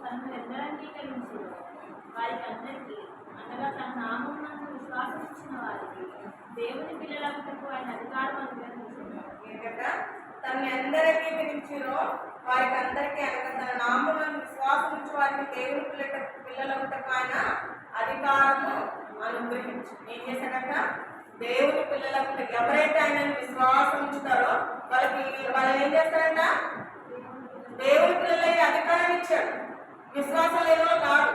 తనను ఎందరూ అంగీకరించారో వారికి అందరికీ, అనగా తన నామమునందు విశ్వాసం ఇచ్చిన వారికి దేవుని పిల్లలకు ఆయన అధికారం అనుగ్రహించారు. ఏంటంటే తనని ఎందరూ అంగీకరించారో వారికి అందరికీ, అనగా తన నామమునందు విశ్వాసం ఇచ్చి వారికి దేవుని పిల్లలకు ఆయన అధికారము అనుగ్రహించి ఏం చేశాడట, దేవుని పిల్లలకు ఎవరైతే ఆయనను విశ్వాసం ఉంచుతారో వాళ్ళని ఏం చేస్తారంట, దేవుని పిల్లలకి అధికారాన్ని ఇచ్చాడు. విశ్వాసం లేదో కాదు.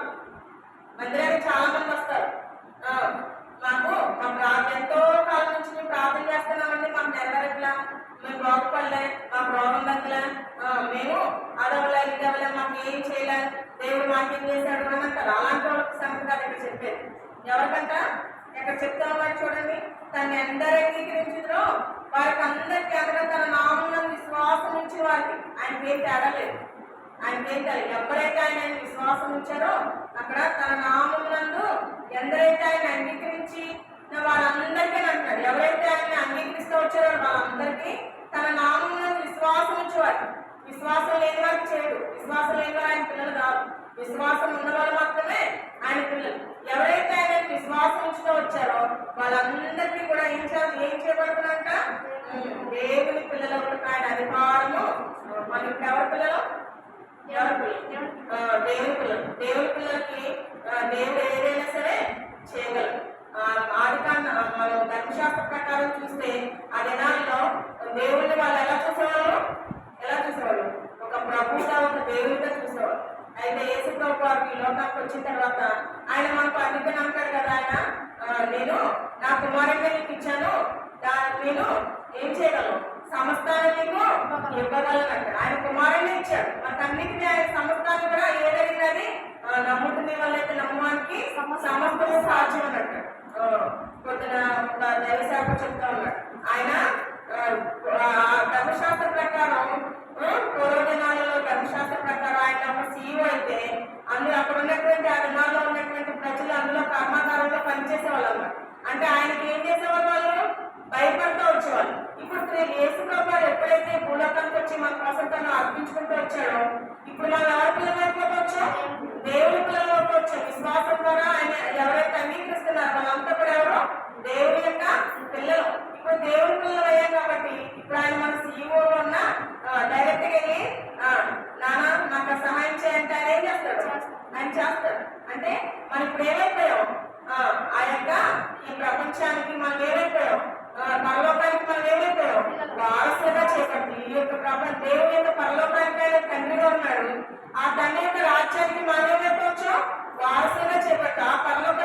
మందిరానికి చాలా మంది వస్తారు, మాకు ఎంతో కాలం నుంచి మేము ప్రార్థన చేస్తున్నామండి, మాకు నెరవేరట్లా, మేము బాగుపడలే, మాకు రోగం తగ్గలే, మేము అదవలే ఇదవలే, మాకు ఏం చేయలే, దేవుడు మాకేం చేశాడు అని అంటారు. అలాంటి వాళ్ళకి సంగతి కాదు ఇక్కడ చెప్పేది. ఎవరికంట ఇక్కడ చెప్తా ఉన్నారు చూడండి, తను ఎందరూ అంగీకరించారో వారికి అందరికీ, అనగా తన నామమునందు విశ్వాసం ఉంచిన వారికి, ఆయనకేం తేడా లేదు, ఆయనకేం తెలియదు. ఎవరైతే ఆయన విశ్వాసం ఉంచారో అక్కడ తన నామమునందు ఎందరైతే ఆయన అంగీకరించి వాళ్ళందరికీ అంటాడు. ఎవరైతే ఆయన అంగీకరిస్తూ వచ్చారో వాళ్ళందరికీ తన నామమునందు విశ్వాసం ఉంచేవారు. విశ్వాసం లేని వారికి చేయడు. విశ్వాసం లేని వారు ఆయన పిల్లలు కాదు. విశ్వాసం ఉన్న వాళ్ళు మాత్రమే ఆయన పిల్లలు. ఎవరైతే ఆయన విశ్వాసం ఉంచుతూ వచ్చారో వాళ్ళందరికీ కూడా ఏం చేయబడుతుందంట, దేవుని పిల్లలకు ఆయన అధికారము. మనకి ఎవరి పిల్లలు, దేవుని పిల్లలు. దేవుని పిల్లలకి దేవుడు ఏదైనా సరే చేయగలరు. మనం ధర్మశాస్త్ర ప్రకారం చూస్తే ఆ దినాల్లో దేవుడిని వాళ్ళు ఎలా చూసేవాళ్ళు, ఒక ప్రభువుగా, ఒక దేవుడిగా చూసేవాళ్ళు. అయితే యేసు ప్రభు ఈ లోకానికి వచ్చిన తర్వాత ఆయన మనకు అందుకని అంటాడు కదా, ఆయన నేను నా కుమారుడిని నీకు ఇచ్చాను, నేను ఏం చేయగలను, సమస్తాన్ని నీకు ఇవ్వగలను అంటాడు. ఆయన కుమారుడిని ఇచ్చాడు, మనకు అన్నిటినీ ఆయన సమస్తాన్ని కూడా ఏదైనది నమ్ముకునే వాళ్ళైతే నమ్మడానికి సమస్తము సాధ్యం అని అంటాడు. పొద్దున దైవశాఖ చెప్తా ఉన్నాడు ఆయన. ధర్మశాస్త్ర ప్రకారం పూర్వదినాలలో ధర్మశాస్త్ర ప్రకారం ఆయన ఒక CEO అయితే అందులో అక్కడ ఉన్నటువంటి ఆ దినాల్లో ఉన్నటువంటి ప్రజలు అందులో కర్మాగారంలో పనిచేసేవాళ్ళు అన్నమాట. అంటే ఆయనకి ఏం చేసేవాళ్ళు, వాళ్ళు భయపడుతూ వచ్చేవాళ్ళు. ఇప్పుడు యేసు ప్రభువు ఎప్పుడైతే భూలోకానికి వచ్చి మన కోసం తను అర్పించుకుంటూ వచ్చాడో ఇప్పుడు మనం ఎవరి పిల్లలు అయిపోవచ్చు, దేవుని పిల్లలు అయిపోవచ్చు. విశ్వాసం ద్వారా ఆయన ఎవరైతే అంగీకరిస్తున్నారో వాళ్ళంతా కూడా ఎవరు, దేవుని యొక్క పిల్లలు. ఇప్పుడు దేవుని పిల్లలు అయ్యాం కాబట్టి ఇప్పుడు ఆయన మన CEO ఉన్న డైరెక్ట్ గా వెళ్ళి నాన్న నాకు సహాయం చేయంటే ఆయన ఏం చేస్తాడు, ఆయన చేస్తాడు. అంటే మనం ఇప్పుడు ఏమైపోయాం, ఆ యొక్క ఈ ప్రపంచానికి మనం ఏమైపోయాం, పరలోకానికి మనం ఏమైపోయాం, వారసుగా చేపట్టి ఈ యొక్క దేవుని యొక్క పరలోకానికి ఆయన తండ్రిగా ఉన్నాడు. ఆ తండ్రి యొక్క రాజ్యానికి మనం ఏమైపోవచ్చు, వారసుగా చేపట్టి ఆ పరలోక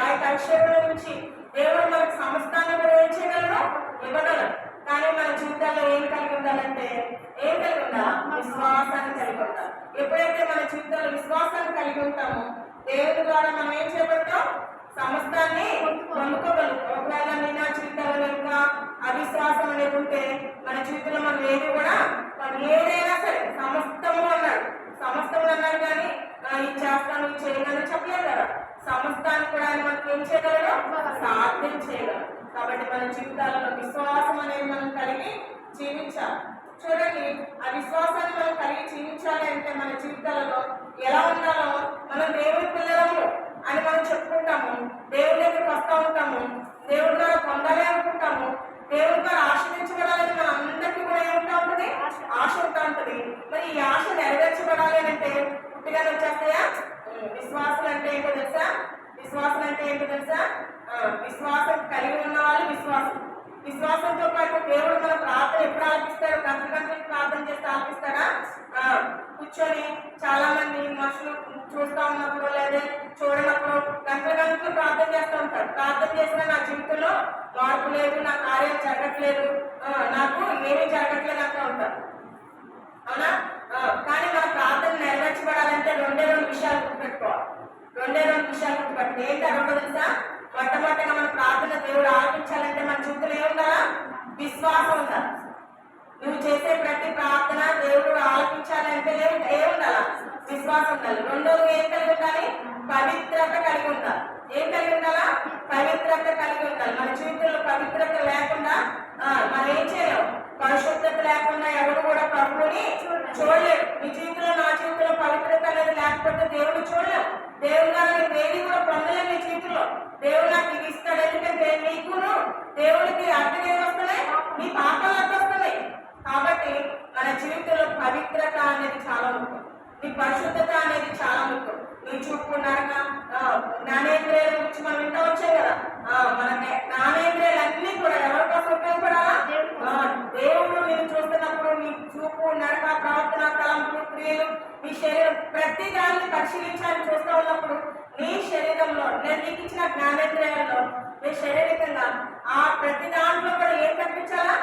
ఆ యొక్క ఐశ్వర్యం నుంచి దేవుడు మనకు సమస్తాన్ని కూడా ఏం చేయగలడు, ఇవ్వగలడు. కానీ మన జీవితాల్లో ఏం కలిగి ఉండాలంటే ఏం కలిగి ఉండాలి, విశ్వాసాన్ని కలిగి ఉండాలి. ఎప్పుడైతే మన జీవితంలో విశ్వాసాన్ని కలిగి ఉంటామో దేవుడి ద్వారా మనం ఏం చేయబడతాం, సమస్తాన్ని పొందుకోగలుగుతాం. ఒకవేళ నా జీవితంలో ఇంకా అవిశ్వాసం అనేది ఉంటే మన జీవితంలో మనం ఏది కూడా ఏదైనా సరే సమస్తము అన్నాడు, సమస్తము అన్నాడు కానీ ఇది చేస్తాను ఇది చేయగలను చెప్పలేదు కదా. సమస్తాన్ని కూడా ఆయన మనకి ఏం చేయగలరు, సాధ్యం చేయగలరు. కాబట్టి మన జీవితాలలో విశ్వాసం అనేది మనం కలిగి జీవించాలి. చూడండి, ఆ విశ్వాసాన్ని మనం కలిగి జీవించాలి అంటే మన జీవితాలలో ఎలా ఉండాలో, మనం దేవుడి పిల్లలము అని మనం చెప్పుకుంటాము, దేవుడి దగ్గరికి వస్తూ ఉంటాము, దేవుడి ద్వారా పొందాలి అనుకుంటాము, దేవుడి ద్వారా ఆశ్రయించబడాలని మన అందరికీ కూడా ఏముంటా ఉంటుంది, ఆశ ఉంటా ఉంటుంది. మరి ఈ ఆశ నెరవేర్చబడాలి అంటే పుట్టిగానే వచ్చేస్తాయా? విశ్వాసం అంటే ఏంటో తెలుసా? విశ్వాసం అంటే ఏంటో తెలుసా? విశ్వాసం కలిగి ఉన్న వాళ్ళు విశ్వాసంతో పాటు దేవుడు మన ప్రార్థన ఎప్పుడు ఆలపిస్తాడు, గంటలు ప్రార్థన చేస్తే ఆలపిస్తాడా? కూర్చొని చాలా మంది మనుషులు చూస్తూ ఉన్నప్పుడు లేదా చూడనప్పుడు గంటలు ప్రార్థన చేస్తూ ఉంటారు. ప్రార్థన చేసినా నా జీవితంలో మార్పు లేదు, నా కార్యం జరగట్లేదు, నాకు ఏమీ జరగట్లేదు అంటూ ఉంటారు. అవునా? కానీ మన ప్రార్థన నెరవేర్చబడాలంటే రెండే రెండు విషయాలు గుర్తుపెట్టుకోవాలి. ఏంటి రెండో తెలుసా? మొట్టమొదటిగా మన ప్రార్థన దేవుడు ఆలకించాలంటే మన జీవితంలో ఏముండాలా? విశ్వాసం ఉండాలి. నువ్వు చేసే ప్రతి ప్రార్థన దేవుడు ఆలకించాలంటే ఏముండాలా? విశ్వాసం ఉండాలి. రెండోది ఏం కలిగి ఉండాలి? పవిత్రత కలిగి ఉండాలి. ఏం కలిగి ఉండాలా? పవిత్రత కలిగి ఉండాలి. మన జీవితంలో పవిత్రత లేకుండా మనం ఏం చేయలేము. పరిశుద్ధత లేకుండా ఎవరు కూడా ప్రభువుని చూడలేరు. మీ జీవితంలో నా జీవితంలో పవిత్రత అనేది లేకపోతే దేవుడు చూడలేము. దేవుడు గారు దేవి కూడా పొందలేము. మీ జీవితంలో దేవుడు నాకు ఇది ఇస్తాడు. ఎందుకంటే నీకును దేవుడికి అర్థం ఏమి వస్తున్నాయి, నీ పాపాలు అర్థం వస్తున్నాయి. కాబట్టి మన జీవితంలో పవిత్రత అనేది చాలా ముఖ్యం. నీ పరిశుద్ధత అనేది చాలా ముఖ్యం. నీ చూపు నడక జ్ఞానేంద్రియాల గురించి మనం వింటూ వచ్చాం కదా. మన జ్ఞానేంద్రియాలన్నీ కూడా ఎవరి కోసం ఉపయోగపడాలా? దేవుడు నేను చూస్తున్నప్పుడు నీ చూపు నడక ప్రవర్తన తలంపులు క్రియలు నీ శరీరం ప్రతి దాన్ని పరిశీలించాలని చూస్తూ ఉన్నప్పుడు నీ శరీరంలో నేను నీకు ఇచ్చిన జ్ఞానేంద్రియాల్లో నీ శారీరకంగా ఆ ప్రతి దాంట్లో కూడా ఏం కనిపించాలా?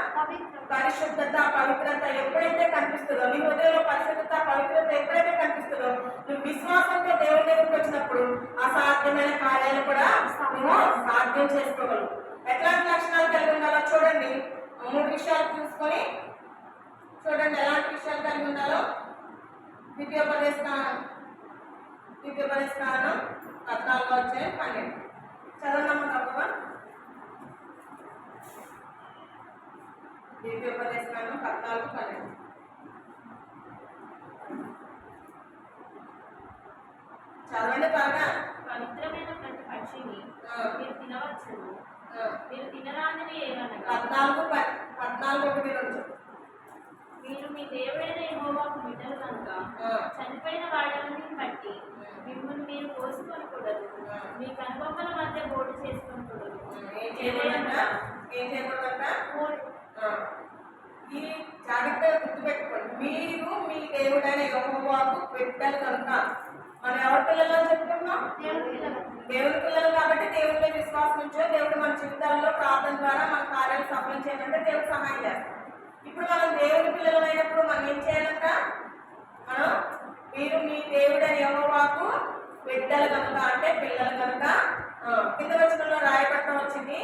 పరిశుద్ధత పవిత్రత ఎప్పుడైతే కనిపిస్తుందో, నీ హృదయంలో పరిశుద్ధత పవిత్రత ఎప్పుడైతే కనిపిస్తుందో, నువ్వు విశ్వాసంతో దేవుడి దగ్గరికి వచ్చినప్పుడు అసాధ్యమైన కార్యాలు కూడా నువ్వు సాధ్యం చేసుకోగలవు. ఎట్లాంటి లక్షణాలు కలిగి ఉండాలో చూడండి. 3 విషయాలు చూసుకొని చూడండి ఎలాంటి విషయాలు కలిగి ఉండాలో. ద్వితీయోపదేశ కాండం 14:12 చదవనమ్మ తప్పగా. ద్వితీయోపదేశ కాండం 14:12 చదవండి త్వరగా. పవిత్రమైన ప్రతి పక్షిని మీరు తినవచ్చును, మీరు తినరానివి ఏమనగా 14:1 మీరు మీ దేవుడైన యెహోవాకు బిడ్డలు కనుక చనిపోయిన వాడని బట్టి మిమ్మల్ని మీరు కోసుకొనకూడదు, మీ కనుబొమ్మల మధ్య బోటు చేసుకొనకూడదు. ఏం చేయకూడదంట? ఈ జాగ్రత్తగా గుర్తుపెట్టుకోండి. మీరు మీ దేవుడైన యెహోవాకు బిడ్డలు కనుక. మనం ఎవరి పిల్లలు అని చెప్తున్నాం? దేవుడి పిల్లలు. కాబట్టి దేవుడి మీద విశ్వాసం ఉంచో దేవుడు మన జీవితాల్లో ప్రార్థన ద్వారా మన కార్యాలు సఫలం చేయాలంటే దేవుడు సహాయం చేస్తాం. ఇప్పుడు మనం దేవుడి పిల్లలు అయినప్పుడు మనం ఏం చేయాలంట? మనం మీరు మీ దేవుడైన యెహోవాకు బిడ్డలు కనుక అంటే పిల్లలు కనుక. కింద వచనంలో రాయబడటం వచ్చింది,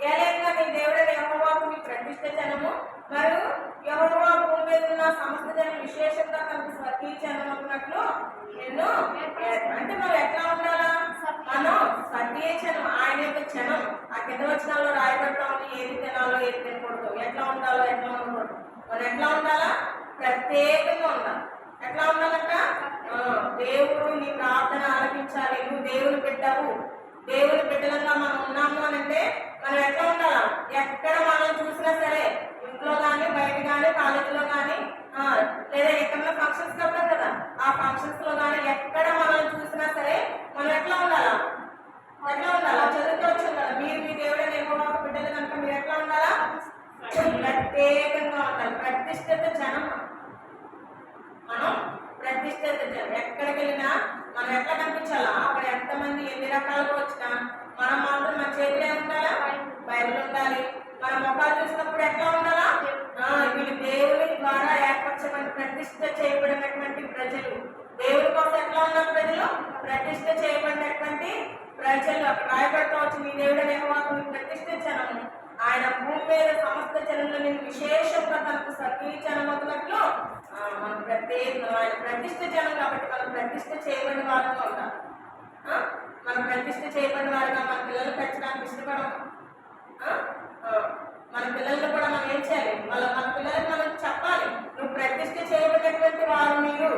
ఏలైనా నీ దేవుడైన యెహోవాకు మీ ప్రతిష్ఠ జనము మరియు యెహోవా భూమి మీద ఉన్న సమస్త జనం విశేషంగా తనకు స్వకీయ జనం అన్నట్లు ఎన్నో. అంటే మనం ఎట్లా ఉండాలా? మనం స్వకీయ జనం, ఆయన యొక్క జనం. ఆ కింద వచనాల్లో రాయబడతా ఉంది ఏది తినాలో ఏది తినకూడదు, ఎట్లా ఉండాలో ఎట్లా ఉండకూడదు. మనం ఎట్లా ఉండాలా? ప్రత్యేకంగా ఉండాలి. ఎట్లా ఉండాలంట? దేవుడు నీ ప్రార్థన ఆలకించాలి. నువ్వు దేవుని బిడ్డవు. దేవుని బిడ్డలుగా మనం ఉన్నాము అని అంటే మనం ఎట్లా ఉండాలా? ఎక్కడ మనం చూసినా సరే, ఇంట్లో కానీ బయట కానీ కాలేజీలో కానీ లేదా ఎక్కడన్నా ఫంక్షన్స్ వెళ్తాం కదా, ఆ ఫంక్షన్స్ లో కానీ ఎక్కడ మనం చూసినా సరే మనం ఎట్లా ఉండాలా? చదువుతూ వచ్చాం కదా, మీరు మీ దేవుడైన యెహోవాకు బిడ్డలు కనుక మీరు ఎట్లా ఉండాలా? ప్రత్యేకంగా ఉండాలి. ప్రతిష్ఠిత జనం మనం. ప్రతిష్ఠిత జనం. ఎక్కడికి వెళ్ళినా మనం ఎట్లా కనిపించాలా? అక్కడ ఎంతమంది ఎన్ని రకాలుగా వచ్చినా మనం మాత్రం మన చేతిలో ఉండాలా, బైబిల్ ఉండాలి. మన ముఖాలు చూసినప్పుడు ఎట్లా ఉండాలా, వీళ్ళు దేవుని ద్వారా ఏర్పరచబడి ప్రతిష్ఠ చేయబడినటువంటి ప్రజలు, దేవుని కోసం ఎట్లా ఉన్న ప్రజలు, ప్రతిష్ఠ చేయబడినటువంటి ప్రజలు. అక్కడ రాయబడుకోవచ్చు, నీ దేవుడైన యెహోవాకు నీ ప్రతిష్ఠించను, ఆయన భూమి మీద సమస్త జనంలో నేను విశేషంగా తనకు సఖీ జనమవుతున్నట్లు మనం ఆయన ప్రతిష్ఠ జనం కాబట్టి మనం ప్రతిష్ఠ చేయబడిన వారుగా ఉండాలి. మనం ప్రతిష్ఠ చేయబడిన వారుగా మన పిల్లలు పెంచడానికి ఇష్టపడము. మన పిల్లలను కూడా మనం ఏం చేయాలి, మన పిల్లలకు మనం చెప్పాలి, నువ్వు ప్రతిష్ఠ చేయబడినటువంటి వారు. మీరు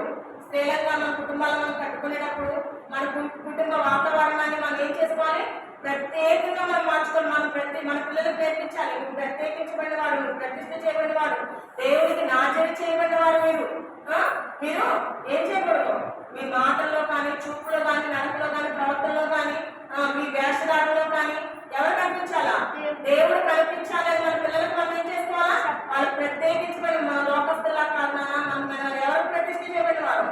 స్త్రీలంగా మన కుటుంబాలను మనం కట్టుకునేటప్పుడు మన కుటుంబ వాతావరణాన్ని మనం ఏం చేసుకోవాలి, ప్రత్యేకంగా మనం మార్చుకోవాలి. మన పిల్లలకు ప్రయత్నించాలి, నువ్వు ప్రత్యేకించబడిన వాడు, నువ్వు ప్రతిష్ఠ చేయబడిన వాడు, దేవుడికి నాజరి చేయబడిన వాడు. మీరు ఏం చేయకూడదు, మీ మాటల్లో కానీ, చూపులో కానీ, నడకలో కానీ, ప్రవర్తనలో కానీ, మీ వేషధారణలో కానీ ఎవరు కనిపించాలా, దేవుడు కనిపించాలని మన పిల్లలకు మనం ఏం చేసుకోవాలా, వాళ్ళు ప్రత్యేకించబడి మన లోకస్తులా కారణా మనం ఎవరు ప్రతిష్ఠ చేయబడిన వారు,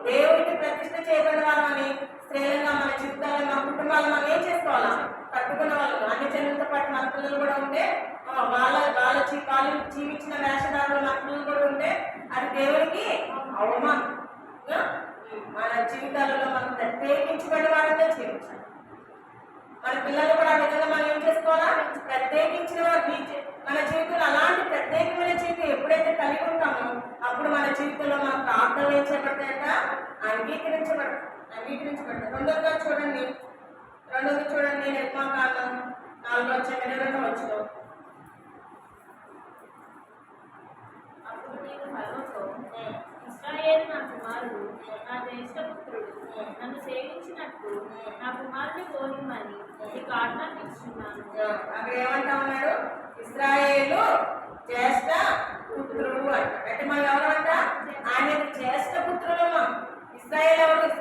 దేవుడికి ప్రతిష్ఠ చేయబడిన వారు అని స్త్రీలంగా మన జీవితాలను మన కుటుంబాలను మనం ఏం చేసుకోవాలా, కట్టుకున్న వాళ్ళు. అన్ని జనులతో పాటు మన పిల్లలు కూడా ఉంటే వాళ్ళు జీవించిన వేషధారణలో మన పిల్లలు కూడా ఉంటే అది దేవుడికి అవమానం. మన జీవితాలలో మనం ప్రత్యేకించబడిన వారంగా జీవించాలి. మన పిల్లలు కూడా ఆ విధంగా మనం ఏం చేసుకోవాలా, ప్రత్యేకించిన వారు. మన జీవితంలో అలాంటి ప్రత్యేకమైన జీవితం ఎప్పుడైతే కలిగి ఉంటామో అప్పుడు మన జీవితంలో మన ప్రార్థనలు ఏం చేయబడతాయట, అంగీకరించబడతాయి. రెండోదిగా చూడండి నిర్మాకాండం 4:22 అప్పుడు నేను ఫరోతో, ఇశ్రాయేలు నా కుమారుడు, నా జ్యేష్ఠపుత్రుడు, నన్ను సేవించినట్టు నా కుమారుని పోనిమ్మని నీకు ఆజ్ఞాన్ని ఇస్తున్నాను. అక్కడ ఏమంటా ఉన్నాడు, ఇశ్రాయేలు జ్యేష్ఠ పుత్రుడు అంట. అంటే మనం ఎవరంట, ఆయన జ్యేష్ఠ పుత్రులమ్మా. ఇశ్రాయేల్ ఎవరండి,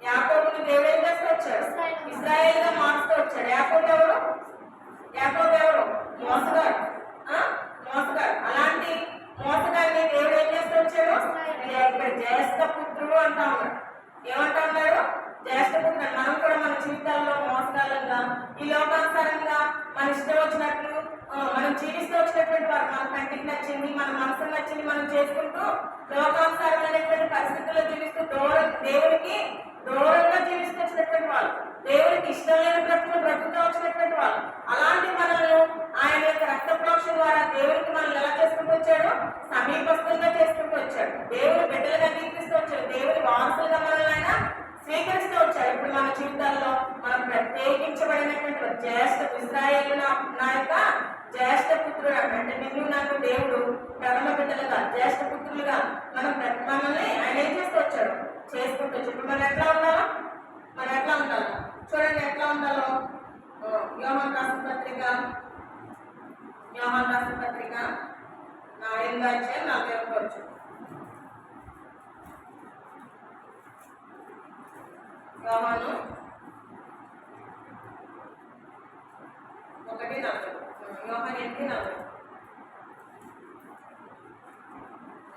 యాకోబుని దేవుడు ఏం చేస్తూ వచ్చాడు, ఇశ్రాయేల్ గా మారుస్తూ వచ్చాడు. యాకోబు ఎవరు, మోసగాడు. అలాంటి మోసగాడిని దేవుడు ఏం చేస్తూ వచ్చాడు, ఇక్కడ జ్యేష్ఠ పుత్రుడు అంటా ఉన్నాడు. ఏమంటా ఉన్నాడు, జ్యేష్ఠ పుత్రుడు. మనం కూడా మన జీవితాల్లో మోసగాళ్ళంగా, ఈ లోకానుసారంగా మన ఇష్టం వచ్చినట్లు మనం జీవిస్తూ వచ్చినటువంటి వారు, మన కంటికి నచ్చింది, మన మనసుకు నచ్చింది మనం చేసుకుంటూ లోకానుసారమైనటువంటి పరిస్థితుల్లో జీవిస్తూ దేవునికి దూరంగా జీవిస్తూ వచ్చినటువంటి వాళ్ళు, దేవునికి ఇష్టం లేని బ్రతుకుతూ వచ్చినటువంటి వాళ్ళు. అలాంటి మనల్ని ఆయన యొక్క రక్త ప్రోక్షణ ద్వారా దేవునికి మనల్ని ఎలా చేసుకుంటూ వచ్చాడు, సమీపస్తులుగా చేసుకుంటూ వచ్చాడు. దేవుని బిడ్డలుగా అంగీకరిస్తూ వచ్చాడు, దేవుని వారసులుగా మనల్ని ఆయన స్వీకరిస్తూ వచ్చాడు. ఇప్పుడు మన జీవితాల్లో మనం ప్రత్యేకించబడినటువంటి జ్యేష్ఠ ఇశ్రాయేలు నా యొక్క జ్యేష్ఠ పుత్రుడు అంటే నిన్ను నాకు దేవుడు ప్రథమ బిడ్డలుగా జ్యేష్ఠ పుత్రులుగా మనల్ని ఆయన ఏం చేస్తూ వచ్చాడు, చేసుకుంటూ వచ్చాడు. ఇప్పుడు మనం ఎట్లా ఉండాలో చూడండి, ఎట్లా ఉండాలో. యోహాను రాసిన పత్రిక 4:41. యోహాను 1:40. యోహాను 8:40.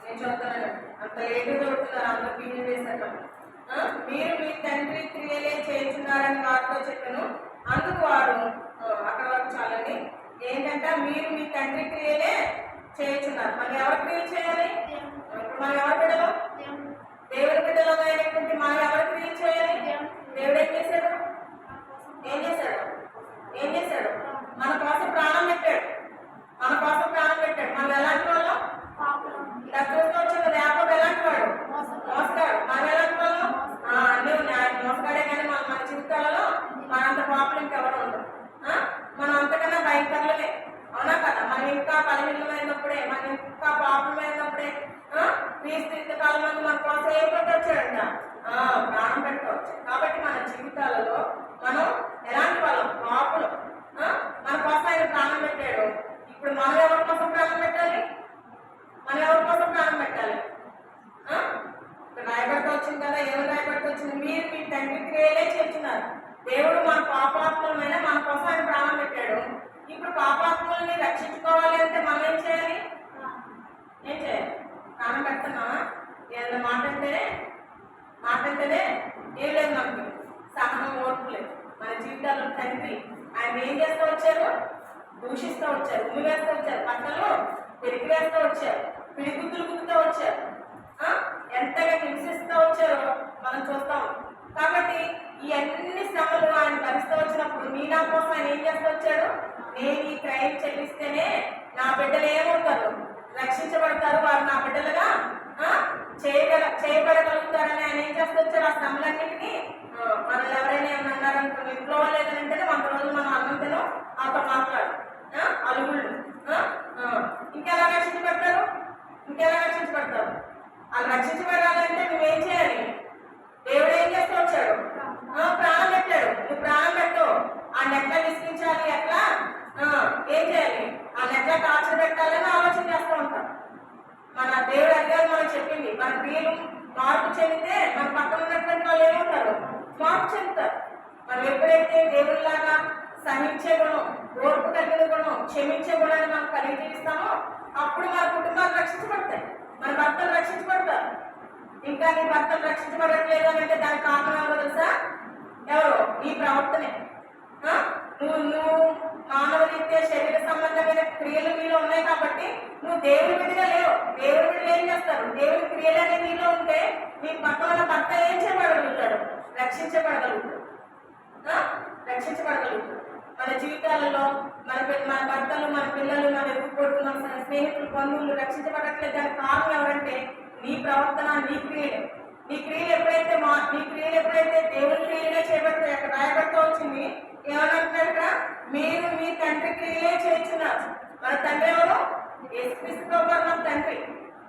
నేను చదువుతానండి, అంత లేటుగా చదువుతున్నారు, అంత పీరియడ్ వేశారు. మీరు మీ తండ్రి క్రియలే చేస్తున్నారని వారితో చెప్పాను. అందుకు వారు అక్కడ వరకు చాలండి. ఏంటంటే మీరు మీ తండ్రి క్రియలే చేస్తున్నారు. మనం ఎవరి క్రియలు చేయాలి, ఇప్పుడు మనం ఎవరి బిడ్డలు, దేవుడి బిడ్డలో అయినటువంటి మనం ఎవరి క్రియలు చేయాలి. దేవుడు ఏం చేశాడు, మన కోసం ప్రాణం పెట్టాడు. మనం ఎలాంటి వాళ్ళం, దగ్గరతో వచ్చిన యాకోబు ఎలాంటి వాడు, మోసగాడు. మనం ఎలాంటి వాళ్ళం, అన్నీ మోసగాడే. కానీ మన జీవితాలలో మనంత పాపలు ఇంకెవరు ఉండరు. మనం అంతకన్నా భయంకరలే, అవునా కదా. మనం ఇంకా బలహీనమైనప్పుడే, మనం ఇంకా పాపమైనప్పుడే క్రీస్తు కాలం మంది మన కోసం ఏం పెట్టవచ్చాడంట, ప్రాణం పెట్టుకోవచ్చు. కాబట్టి మన జీవితాలలో మనం ఎలాంటి వాళ్ళం, పాపులు. మన కోసం ఆయన ప్రాణం పెట్టాడు. ఇప్పుడు మనం ఎవరి కోసం ప్రాణం పెట్టాలి, రాయబడితో వచ్చింది కదా, ఏమని రాయబడితో వచ్చింది, మీరు మీ తండ్రి క్రియలే చేస్తున్నారు. దేవుడు మన పాపాత్మలమైన మన కోసం ఆయన ప్రాణం పెట్టాడు. ఇప్పుడు పాపాత్మల్ని రక్షించుకోవాలి అంటే మనం ఏం చేయాలి, ఆయన ఏం చేస్తూ వచ్చారు? దూషిస్తూ వచ్చారు, ఉమ్మి వేస్తూ వచ్చారు, పక్కలు పెరిగి వేస్తూ వచ్చారు, పిడిగుద్దులు గుద్దుతూ వచ్చారు, ఎంతగా హింసిస్తూ వచ్చారో మనం చూస్తాం. కాబట్టి ఈ అన్ని శ్రమలు ఆయన భరిస్తూ వచ్చినప్పుడు నీ నా కోసం ఆయన ఏం చేస్తూ వచ్చాడు? నేను ఈ క్రైమ్ చెల్లిస్తేనే నా బిడ్డలు ఏమవుతారు? రక్షించబడతారు, వారు నా బిడ్డలుగా చేయబడగలుగుతారని ఆయన ఏం చేస్తూ వచ్చారు? ఆ శ్రమలన్నింటినీ మనల్ని ఎవరైనా ఏమన్నా అన్నారనుకో, ఇంట్లో లేదంటే 100 రోజులు మనం అన్నం తిను ఆతో మాట్లాడు అలుగుళ్ళు ఇంకెలా రక్షించబడతారు? ఇంకెలా రక్షించబడతారు? వాళ్ళు రక్షించబడాలంటే నువ్వేం చేయాలి? దేవుడు ఏం చేస్తూ వచ్చాడు? ప్రాణం పెట్టాడు. నువ్వు ప్రాణం పెట్టు. ఆ నెట్ల విసిగించాలి, ఎట్లా ఏం చేయాలి? ఆ నెట్ల టార్చర్ పెట్టాలని ఆలోచన చేస్తూ ఉంటాం. మన దేవుడు అడిగారు, మనం చెప్పింది, మన క్రియలు మార్పు చెందితే మన పక్కన ఉన్నటువంటి వాళ్ళు ఏమవుతారు? మార్పు చెందుతారు. మనం ఎప్పుడైతే దేవుడిలాగా సహించే గుణం, ఓర్పు కలిగిన గుణం, క్షమించే గుణాన్ని మనం కలిగి జీవిస్తామో అప్పుడు మన కుటుంబాలు రక్షించబడతాయి, మన భర్తలు రక్షించబడతారు. ఇంకా నీ భర్తలు రక్షించబడట్లేదు అని అంటే దానికి కారణం ఎవరో తెలుసా? ఎవరు? నీ ప్రవర్తనే. నువ్వు మానవ రీత్యా శరీర సంబంధమైన క్రియలు నీలో ఉన్నాయి కాబట్టి నువ్వు దేవుడి బిడ్డగా లేవు. దేవుడి బిడ్డలు ఏం చేస్తారు? దేవుడి క్రియలు అనేది నీలో ఉంటే నీ పక్కన భర్త ఏం చేయబడగలుగుతాడు? రక్షించబడగలుగుతాడు. రక్షించబడగలుగుతాడు. మన జీవితాలలో మన భర్తలు, మన పిల్లలు, మన ఎదుగుకోడు, మన స్నేహితులు, బంధువులు రక్షించబడట్లేదు. దానికి కారణం ఎవరంటే నీ ప్రవర్తన, నీ క్రియలు. నీ క్రియలు ఎప్పుడైతే దేవుడి క్రియలే చేయబడతాయి. అక్కడ రాయబడుతూ వచ్చింది ఏమనంటున్నాడు? మీరు మీ తండ్రి క్రియలే చేస్తున్నారు. మన తండ్రి ఎవరు? యేసుక్రీస్తు మన తండ్రి.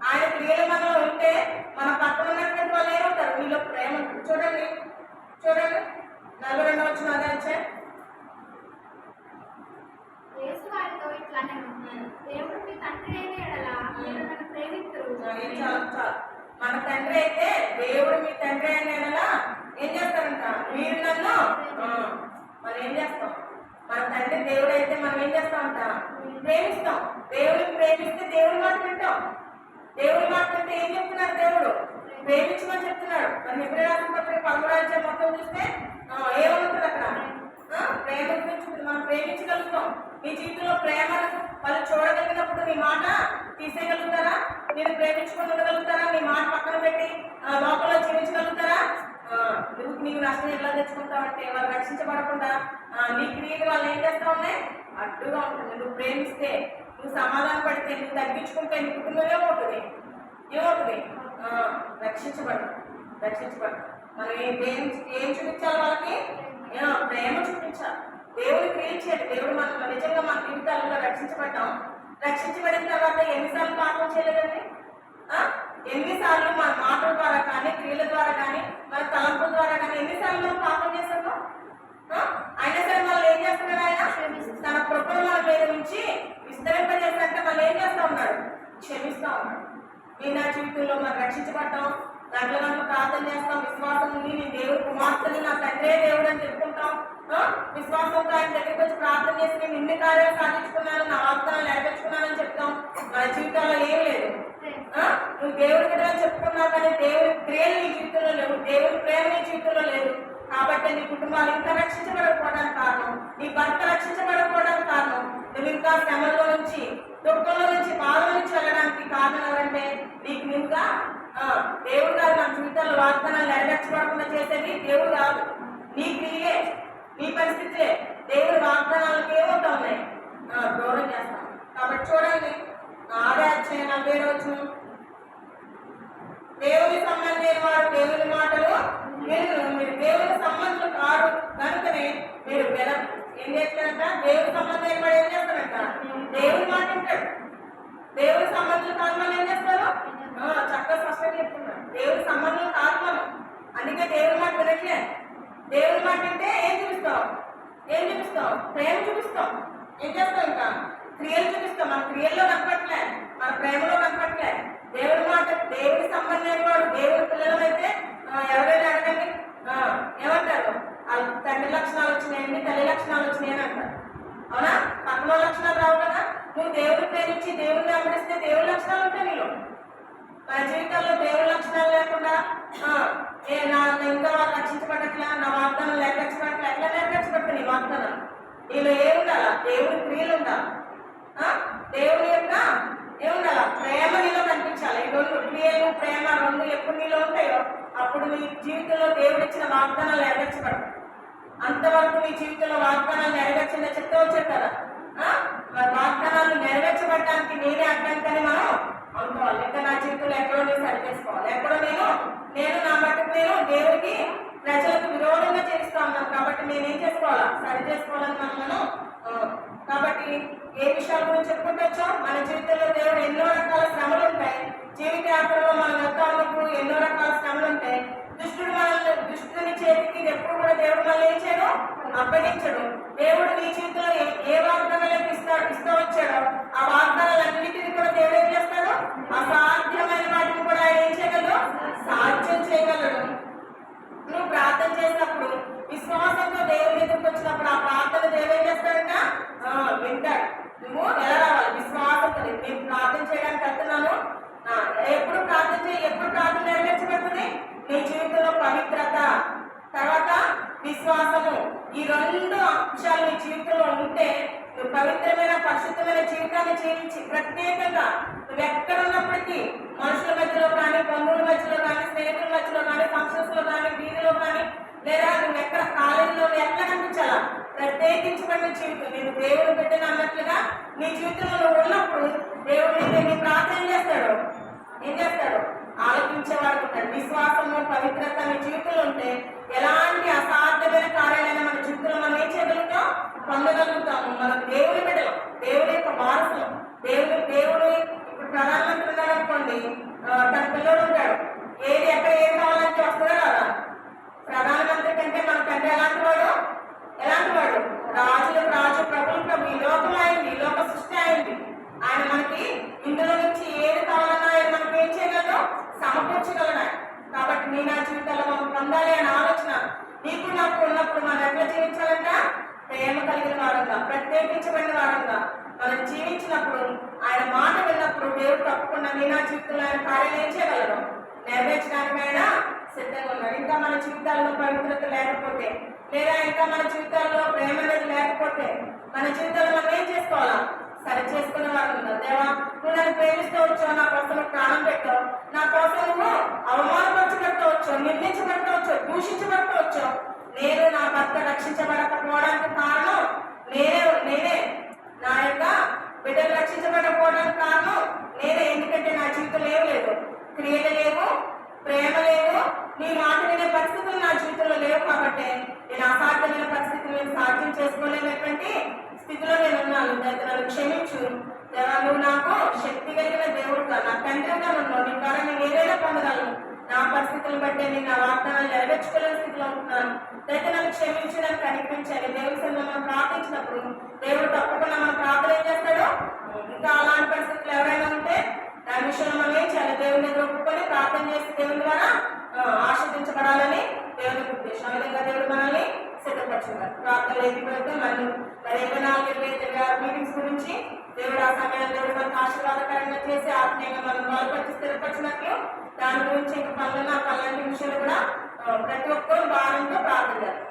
ఆయన క్రియలు మనలో ఉంటే మన పక్కన ఉన్నటువంటి వాళ్ళు ఏమవుతారు? మీలో ప్రేమ. చూడండి 42వ వచనం అదే వచ్చే యేసు వారితో ఇట్లా దేవుడు మీ తండ్రి అయిన ఎడల మీరు నన్ను ప్రేమిస్తురు. మన తండ్రి అయితే దేవుడు మీ తండ్రి అయిన ఎడల ఏం చేస్తారంట? మీరు నన్ను మనం ఏం చేస్తాం? మన తండ్రి దేవుడు అయితే మనం ఏం చేస్తామంట? ప్రేమిస్తాం. దేవుడిని ప్రేమిస్తే దేవుడి మాట వింటాం. దేవుడి మాట వింటే ఏం చెప్తున్నాడు? దేవుడు ప్రేమించమని చెప్తున్నాడు. మరి ఎప్పుడు రాసిన పత్రిక 13వ మొత్తం చూస్తే ఏమవుతుంది అక్కడ? ప్రేమ గురించి మనం ప్రేమించగలుగుతాం. నీ జీవితంలో ప్రేమను వాళ్ళు చూడగలిగినప్పుడు నీ మాట తీసేయగలుగుతారా? నేను ప్రేమించుకొని ఉండగలుగుతారా? నీ మాట పక్కన పెట్టి లోపల జీవించగలుగుతారా? నీకు నష్టం ఎలా తెచ్చుకుంటావంటే వాళ్ళు రక్షించబడకుండా నీ క్రియలు వాళ్ళు ఏం చేస్తా ఉన్నాయి? అడ్డుగా ఉంటుంది. నువ్వు ప్రేమిస్తే, నువ్వు సమాధాన పడితే, నువ్వు తగ్గించుకుంటే నీ కుటుంబం ఏమవుతుంది? రక్షించబడదు. మనం ఏం చూపించాలి వాళ్ళకి? ప్రేమ చూపించాలి. దేవుని క్రియేట్ చేయాలి. దేవుడు మనం నిజంగా మన జీవితాలలో రక్షించబడిన తర్వాత ఎన్నిసార్లు పాపం చేయలేదండి? ఎన్నిసార్లు మన మాటల ద్వారా కానీ, క్రియల ద్వారా కానీ, మన తలంపుల ద్వారా కానీ ఎన్నిసార్లు మనం పాపం చేస్తాము? అయినా సరే మనం ఏం చేస్తున్నాడు? ఆయన తన కృపను మన మీద నుంచి విస్తరింపజేసినట్టే మనం ఏం చేస్తా ఉన్నాడు? క్షమిస్తా ఉన్నాడు. నేను నా జీవితంలో మనం రక్షించబడ్డాం, దాంట్లో ప్రార్థన చేస్తాం, విశ్వాసం ఉంది, నీ దేవుడు కుమార్తెని, నా తండ్రే దేవుడు అని చెప్పుకుంటాం. విశ్వాసంతో ఆయన దగ్గరికి వచ్చి ప్రార్థన చేసి నేను ఇన్ని కార్యాలు సాధించుకున్నాను, నా వాగ్దానాలు నెరవేర్చుకున్నానని చెప్తాం. మన జీవితంలో ఏం లేదు. నువ్వు దేవుడి బిడ్డ చెప్పుకున్నావు కానీ దేవుడి క్రియలు నీ జీవితంలో లేవు, దేవుడి ప్రేమ నీ జీవితంలో లేదు. కాబట్టి నీ కుటుంబాలు ఇంకా రక్షించబడకపోవడానికి కారణం, నీ భర్త రక్షించబడకపోవడానికి కారణం, నువ్వు ఇంకా శ్రమలో నుంచి, దుఃఖంలో నుంచి, బాధ నుంచి వెళ్ళడానికి కారణం ఎవరంటే నీకు నువ్వుగా దేవుడు కాదు. మన జీవితాల్లో వాగ్దానాలు నెరవేర్చబడకుండా చేసేది దేవుడు కాదు, నీ క్రియలే, నీ పరిస్థితులే. దేవుడి వాగ్దానాలకు ఏమవుతా ఉన్నాయి? దూరం చేస్తాం. కాబట్టి చూడండి 6వ అధ్యాయం 47వ వచనం, దేవుని సంబంధమైన వారు దేవుని మాటలు మీరు దేవుని సంబంధులు కాదు కనుకనే మీరు ఏం చేస్తారంట? దేవుని సంబంధమైన వాడు ఏం చేస్తారంట? దేవుని మాట ఉంటాడు. దేవుని సంబంధులు కాదు మనం ఏం చేస్తారు? చక్కగా స్పష్టంగా చెప్తున్నారు. దేవుని సంబంధం కాదు మనం, అందుకే దేవుని మాట వినట్లే. దేవుని మాట అంటే ఏం చూపిస్తాం? ప్రేమ చూపిస్తాం. ఏం చేస్తాం? ఇంకా క్రియలు చూపిస్తాం. మన క్రియల్లో కనపట్లే, మన ప్రేమలో కనపట్లే. దేవుని మాట, దేవుని సంబంధమైన వాడు, దేవుని పిల్లలమైతే ఎవరైనా అడగండి ఏమంటారు? తండ్రి లక్షణాలు వచ్చినాయండి, తల్లి లక్షణాలు వచ్చినాయని అంటారు. అవునా? పక్కన లక్షణాలు రావు కదా. నువ్వు దేవుని ప్రేమించి దేవుని వెంబడిస్తే దేవుని లక్షణాలు ఉంటాయి నీలో. మన జీవితాల్లో దేవుని లక్షణాలు లేకుండా ఇంకా వాళ్ళు రక్షించబడట్లా, నా వాగ్దానం నెరవేర్చబడట్లా, ఎట్లా నెరవేర్చబడతాయి నీ వాగ్దానం? నీలో ఏముండాలా? దేవుని క్రియలు ఉండాలి. దేవుని యొక్క ఏముండాల? ప్రేమ నీలో కనిపించాలి. ఈ రెండు క్రియలు, ప్రేమ రెండు ఎప్పుడు నీలో ఉంటాయో అప్పుడు నీ జీవితంలో దేవుడు ఇచ్చిన వాగ్దానాలు నెరవేర్చబడతాయి. అంతవరకు నీ జీవితంలో వాగ్దానాలు నెరవేర్చిన చెప్తూ వచ్చారు కదా. మరి వాగ్దానాలు నెరవేర్చబడటానికి నేనే అడ్డానికని మనం అనుకోవాలి. ఇంకా నా జీవితంలో ఎక్కడో నేను సరి చేసుకోవాలి. ఎక్కడో నేను నా మట్టుకు నేను దేవుడికి ప్రజలకు విరోధంగా చేస్తూ ఉన్నాను కాబట్టి నేనేం చేసుకోవాలా? సరి చేసుకోవాలని మనం కాబట్టి ఏ విషయాల గురించి చెప్పుకుంటూ వచ్చాం? మన జీవితంలో దేవుడు ఎన్నో రకాల శ్రమలు ఉంటాయి. జీవిత యాత్రలో మనం వెళ్తా ఉన్నప్పుడు ఎన్నో రకాల శ్రమలు ఉంటాయి. దుష్టుని చేతికి ఎప్పుడు కూడా దేవుడు మళ్ళీ ఏం చేయడు? అప్పగించడు. దేవుడు నీ జీవితంలో ఏ వాగ్దానాలు ఇస్తూ వచ్చాడో ఆ వాగ్దానాలన్నిటిని కూడా దేవుడు ఏం చేస్తాడు? అసాధ్యమైన వాటిని కూడా ఆయన ఏం చేయగలడు? సాధ్యం చేయగలడు. నువ్వు ప్రార్థన చేసినప్పుడు విశ్వాసంతో దేవుడి దగ్గరికి వచ్చినప్పుడు ఆ ప్రార్థన దేవుడు ఏం చేస్తాడంట? వింటాడు. నువ్వు ఎలా రావాలి? విశ్వాసంతో. నేను ప్రార్థన చేయడానికి వెళ్తున్నాను. ఎప్పుడు ప్రార్థన చేయి, ఎప్పుడు ప్రార్థన నెరవేర్చబడుతుంది? నీ జీవితంలో పవిత్రత, తర్వాత విశ్వాసము, ఈ రెండు అంశాలు నీ జీవితంలో ఉంటే నువ్వు పవిత్రమైన పరిశుద్ధమైన జీవితాన్ని జీవించి ప్రత్యేకంగా నువ్వు ఎక్కడ ఉన్నప్పటికీ మనుషుల మధ్యలో కానీ, బంధువుల మధ్యలో కానీ, స్నేహితుల మధ్యలో కానీ, ఫంక్షన్స్ లో కానీ, వీధిలో కానీ, లేదా నువ్వు ఎక్కడ కాలేజీలో ఎట్లా కనిపించాలా? ప్రత్యేకించబడిన జీవితం. నేను దేవుడు పెట్టిన అన్నట్లుగా నీ జీవితంలో నువ్వు ఉన్నప్పుడు దేవుడు నీ ప్రార్థన చేస్తాడు. ఏం చేస్తాడు? ఆలోచించేవాడు ఉంటాడు. విశ్వాసము, పవిత్రత నీ జీవితంలో ఉంటే ఎలాంటి అసాధ్యమైన కార్యాలైనా మన జీవితంలో మనం ఏం చేయగలుగుతాం? పొందగలుగుతాము. మనం దేవుని బిడ్డలు, దేవుని యొక్క వారసులు. దేవుడు ఇప్పుడు ప్రధానమంత్రి ఉన్నాడు అనుకోండి, తన పిల్లడు ఉంటాడు. ఏది ఎక్కడ ఏం కావాలంటే వస్తుందో కదా. ప్రధానమంత్రి కంటే మన తండ్రి ఎలాంటి వాడు? రాజులకు రాజు, ప్రభులు ప్రభు. ఈ లోకం అయింది, ఈ లోక సృష్టి అయింది. ఆయన మనకి ఇందులో నుంచి ఏది కావాలన్నా ఆయన మనకి ఏం చేయగలడు? సమకూర్చగలడు. కాబట్టి నీ నా జీవితంలో మనం పొందాలి అనే ఆలోచన నీకు నాకు ఉన్నప్పుడు మనం ఎట్లా జీవించాలంట? ప్రేమ కలిగిన వారంగా, ప్రత్యేకించబడిన వారంగా మనం జీవించినప్పుడు, ఆయన మాట విన్నప్పుడు దేవుడు తప్పకుండా నీ నా జీవితంలో ఆయన కార్యాలు ఏం చేయగలడు? నెరవేర్చడానికి ఆయన సిద్ధంగా ఉన్నాడు. ఇంకా మన జీవితాల్లో పవిత్రత లేకపోతే, లేదా ఇంకా మన జీవితాల్లో ప్రేమ అనేది లేకపోతే మన జీవితాల్లో మనం ఏం చేసుకోవాలా? సరి చేసుకునే వాడు ఉన్నారు. దేవా, నువ్వు నన్ను ప్రేమిస్తూ వచ్చావు, నా కోసం ప్రాణం పెట్టావు, నా కోసం నువ్వు అవమానపరచబడుతూ వచ్చావు, నిర్మించబడుతూ వచ్చావు, దూషించబడుతూ వచ్చావు. నేను నా భర్త రక్షించబడకపోవడానికి కారణం నేనే. నా యొక్క బిడ్డలు రక్షించబడకపోవడానికి కారణం నేనే. ఎందుకంటే నా జీవితంలో ఏం లేదు, క్రియలు లేవు, ప్రేమ లేదు, నీ మాట వినే పరిస్థితులు నా జీవితంలో లేవు. కాబట్టి నేను అసాధ్యమైన పరిస్థితులు నేను సాధ్యం చేసుకోలేనటువంటి స్థితిలో నేను ఉన్నాను. నన్ను క్షమించు దేవా, నువ్వు నాకు శక్తి కలిగిన దేవుడుగా, నా తండ్రిగా ఉన్నావు. నీ ద్వారా నేను ఏదైనా పొందగలను. నా పరిస్థితులను బట్టి నేను నా వాగ్దానాలు నెరవేర్చుకోలేని స్థితిలో ఉంటున్నాను. అయితే నన్ను క్షమించి, నన్ను కనిపించాలి. దేవుడి సన్నిధిలో మనం ప్రార్థించినప్పుడు దేవుడు తప్పకుండా మన ప్రార్థన ఏం చేస్తాడు? ఇంకా అలాంటి పరిస్థితులు ఎవరైనా ఉంటే దాని విషయంలో మనం ఏం చేయాలి? దేవుని దగ్గర ఒప్పుకొని ప్రార్థన చేసి దేవుని ద్వారా ఆశీర్వదించబడాలని దేవుని ఉద్దేశం. ఆ విధంగా దేవుడు మనల్ని సిద్ధపరచున్నారు. ప్రార్థనలు ఎదిగిపోతే మరి 24 మీటింగ్స్ గురించి దేవుడు ఆ సమయాన్ని దేవుడు మనకు ఆశీర్వాదకరంగా చేసి ఆత్మీయంగా మనం బలపరిచి స్థిరపరిచినట్లు దాని గురించి ఇంకా పనులాంటి విషయాలు కూడా ప్రతి ఒక్కరూ భారంతో ప్రార్థన చేయాలి.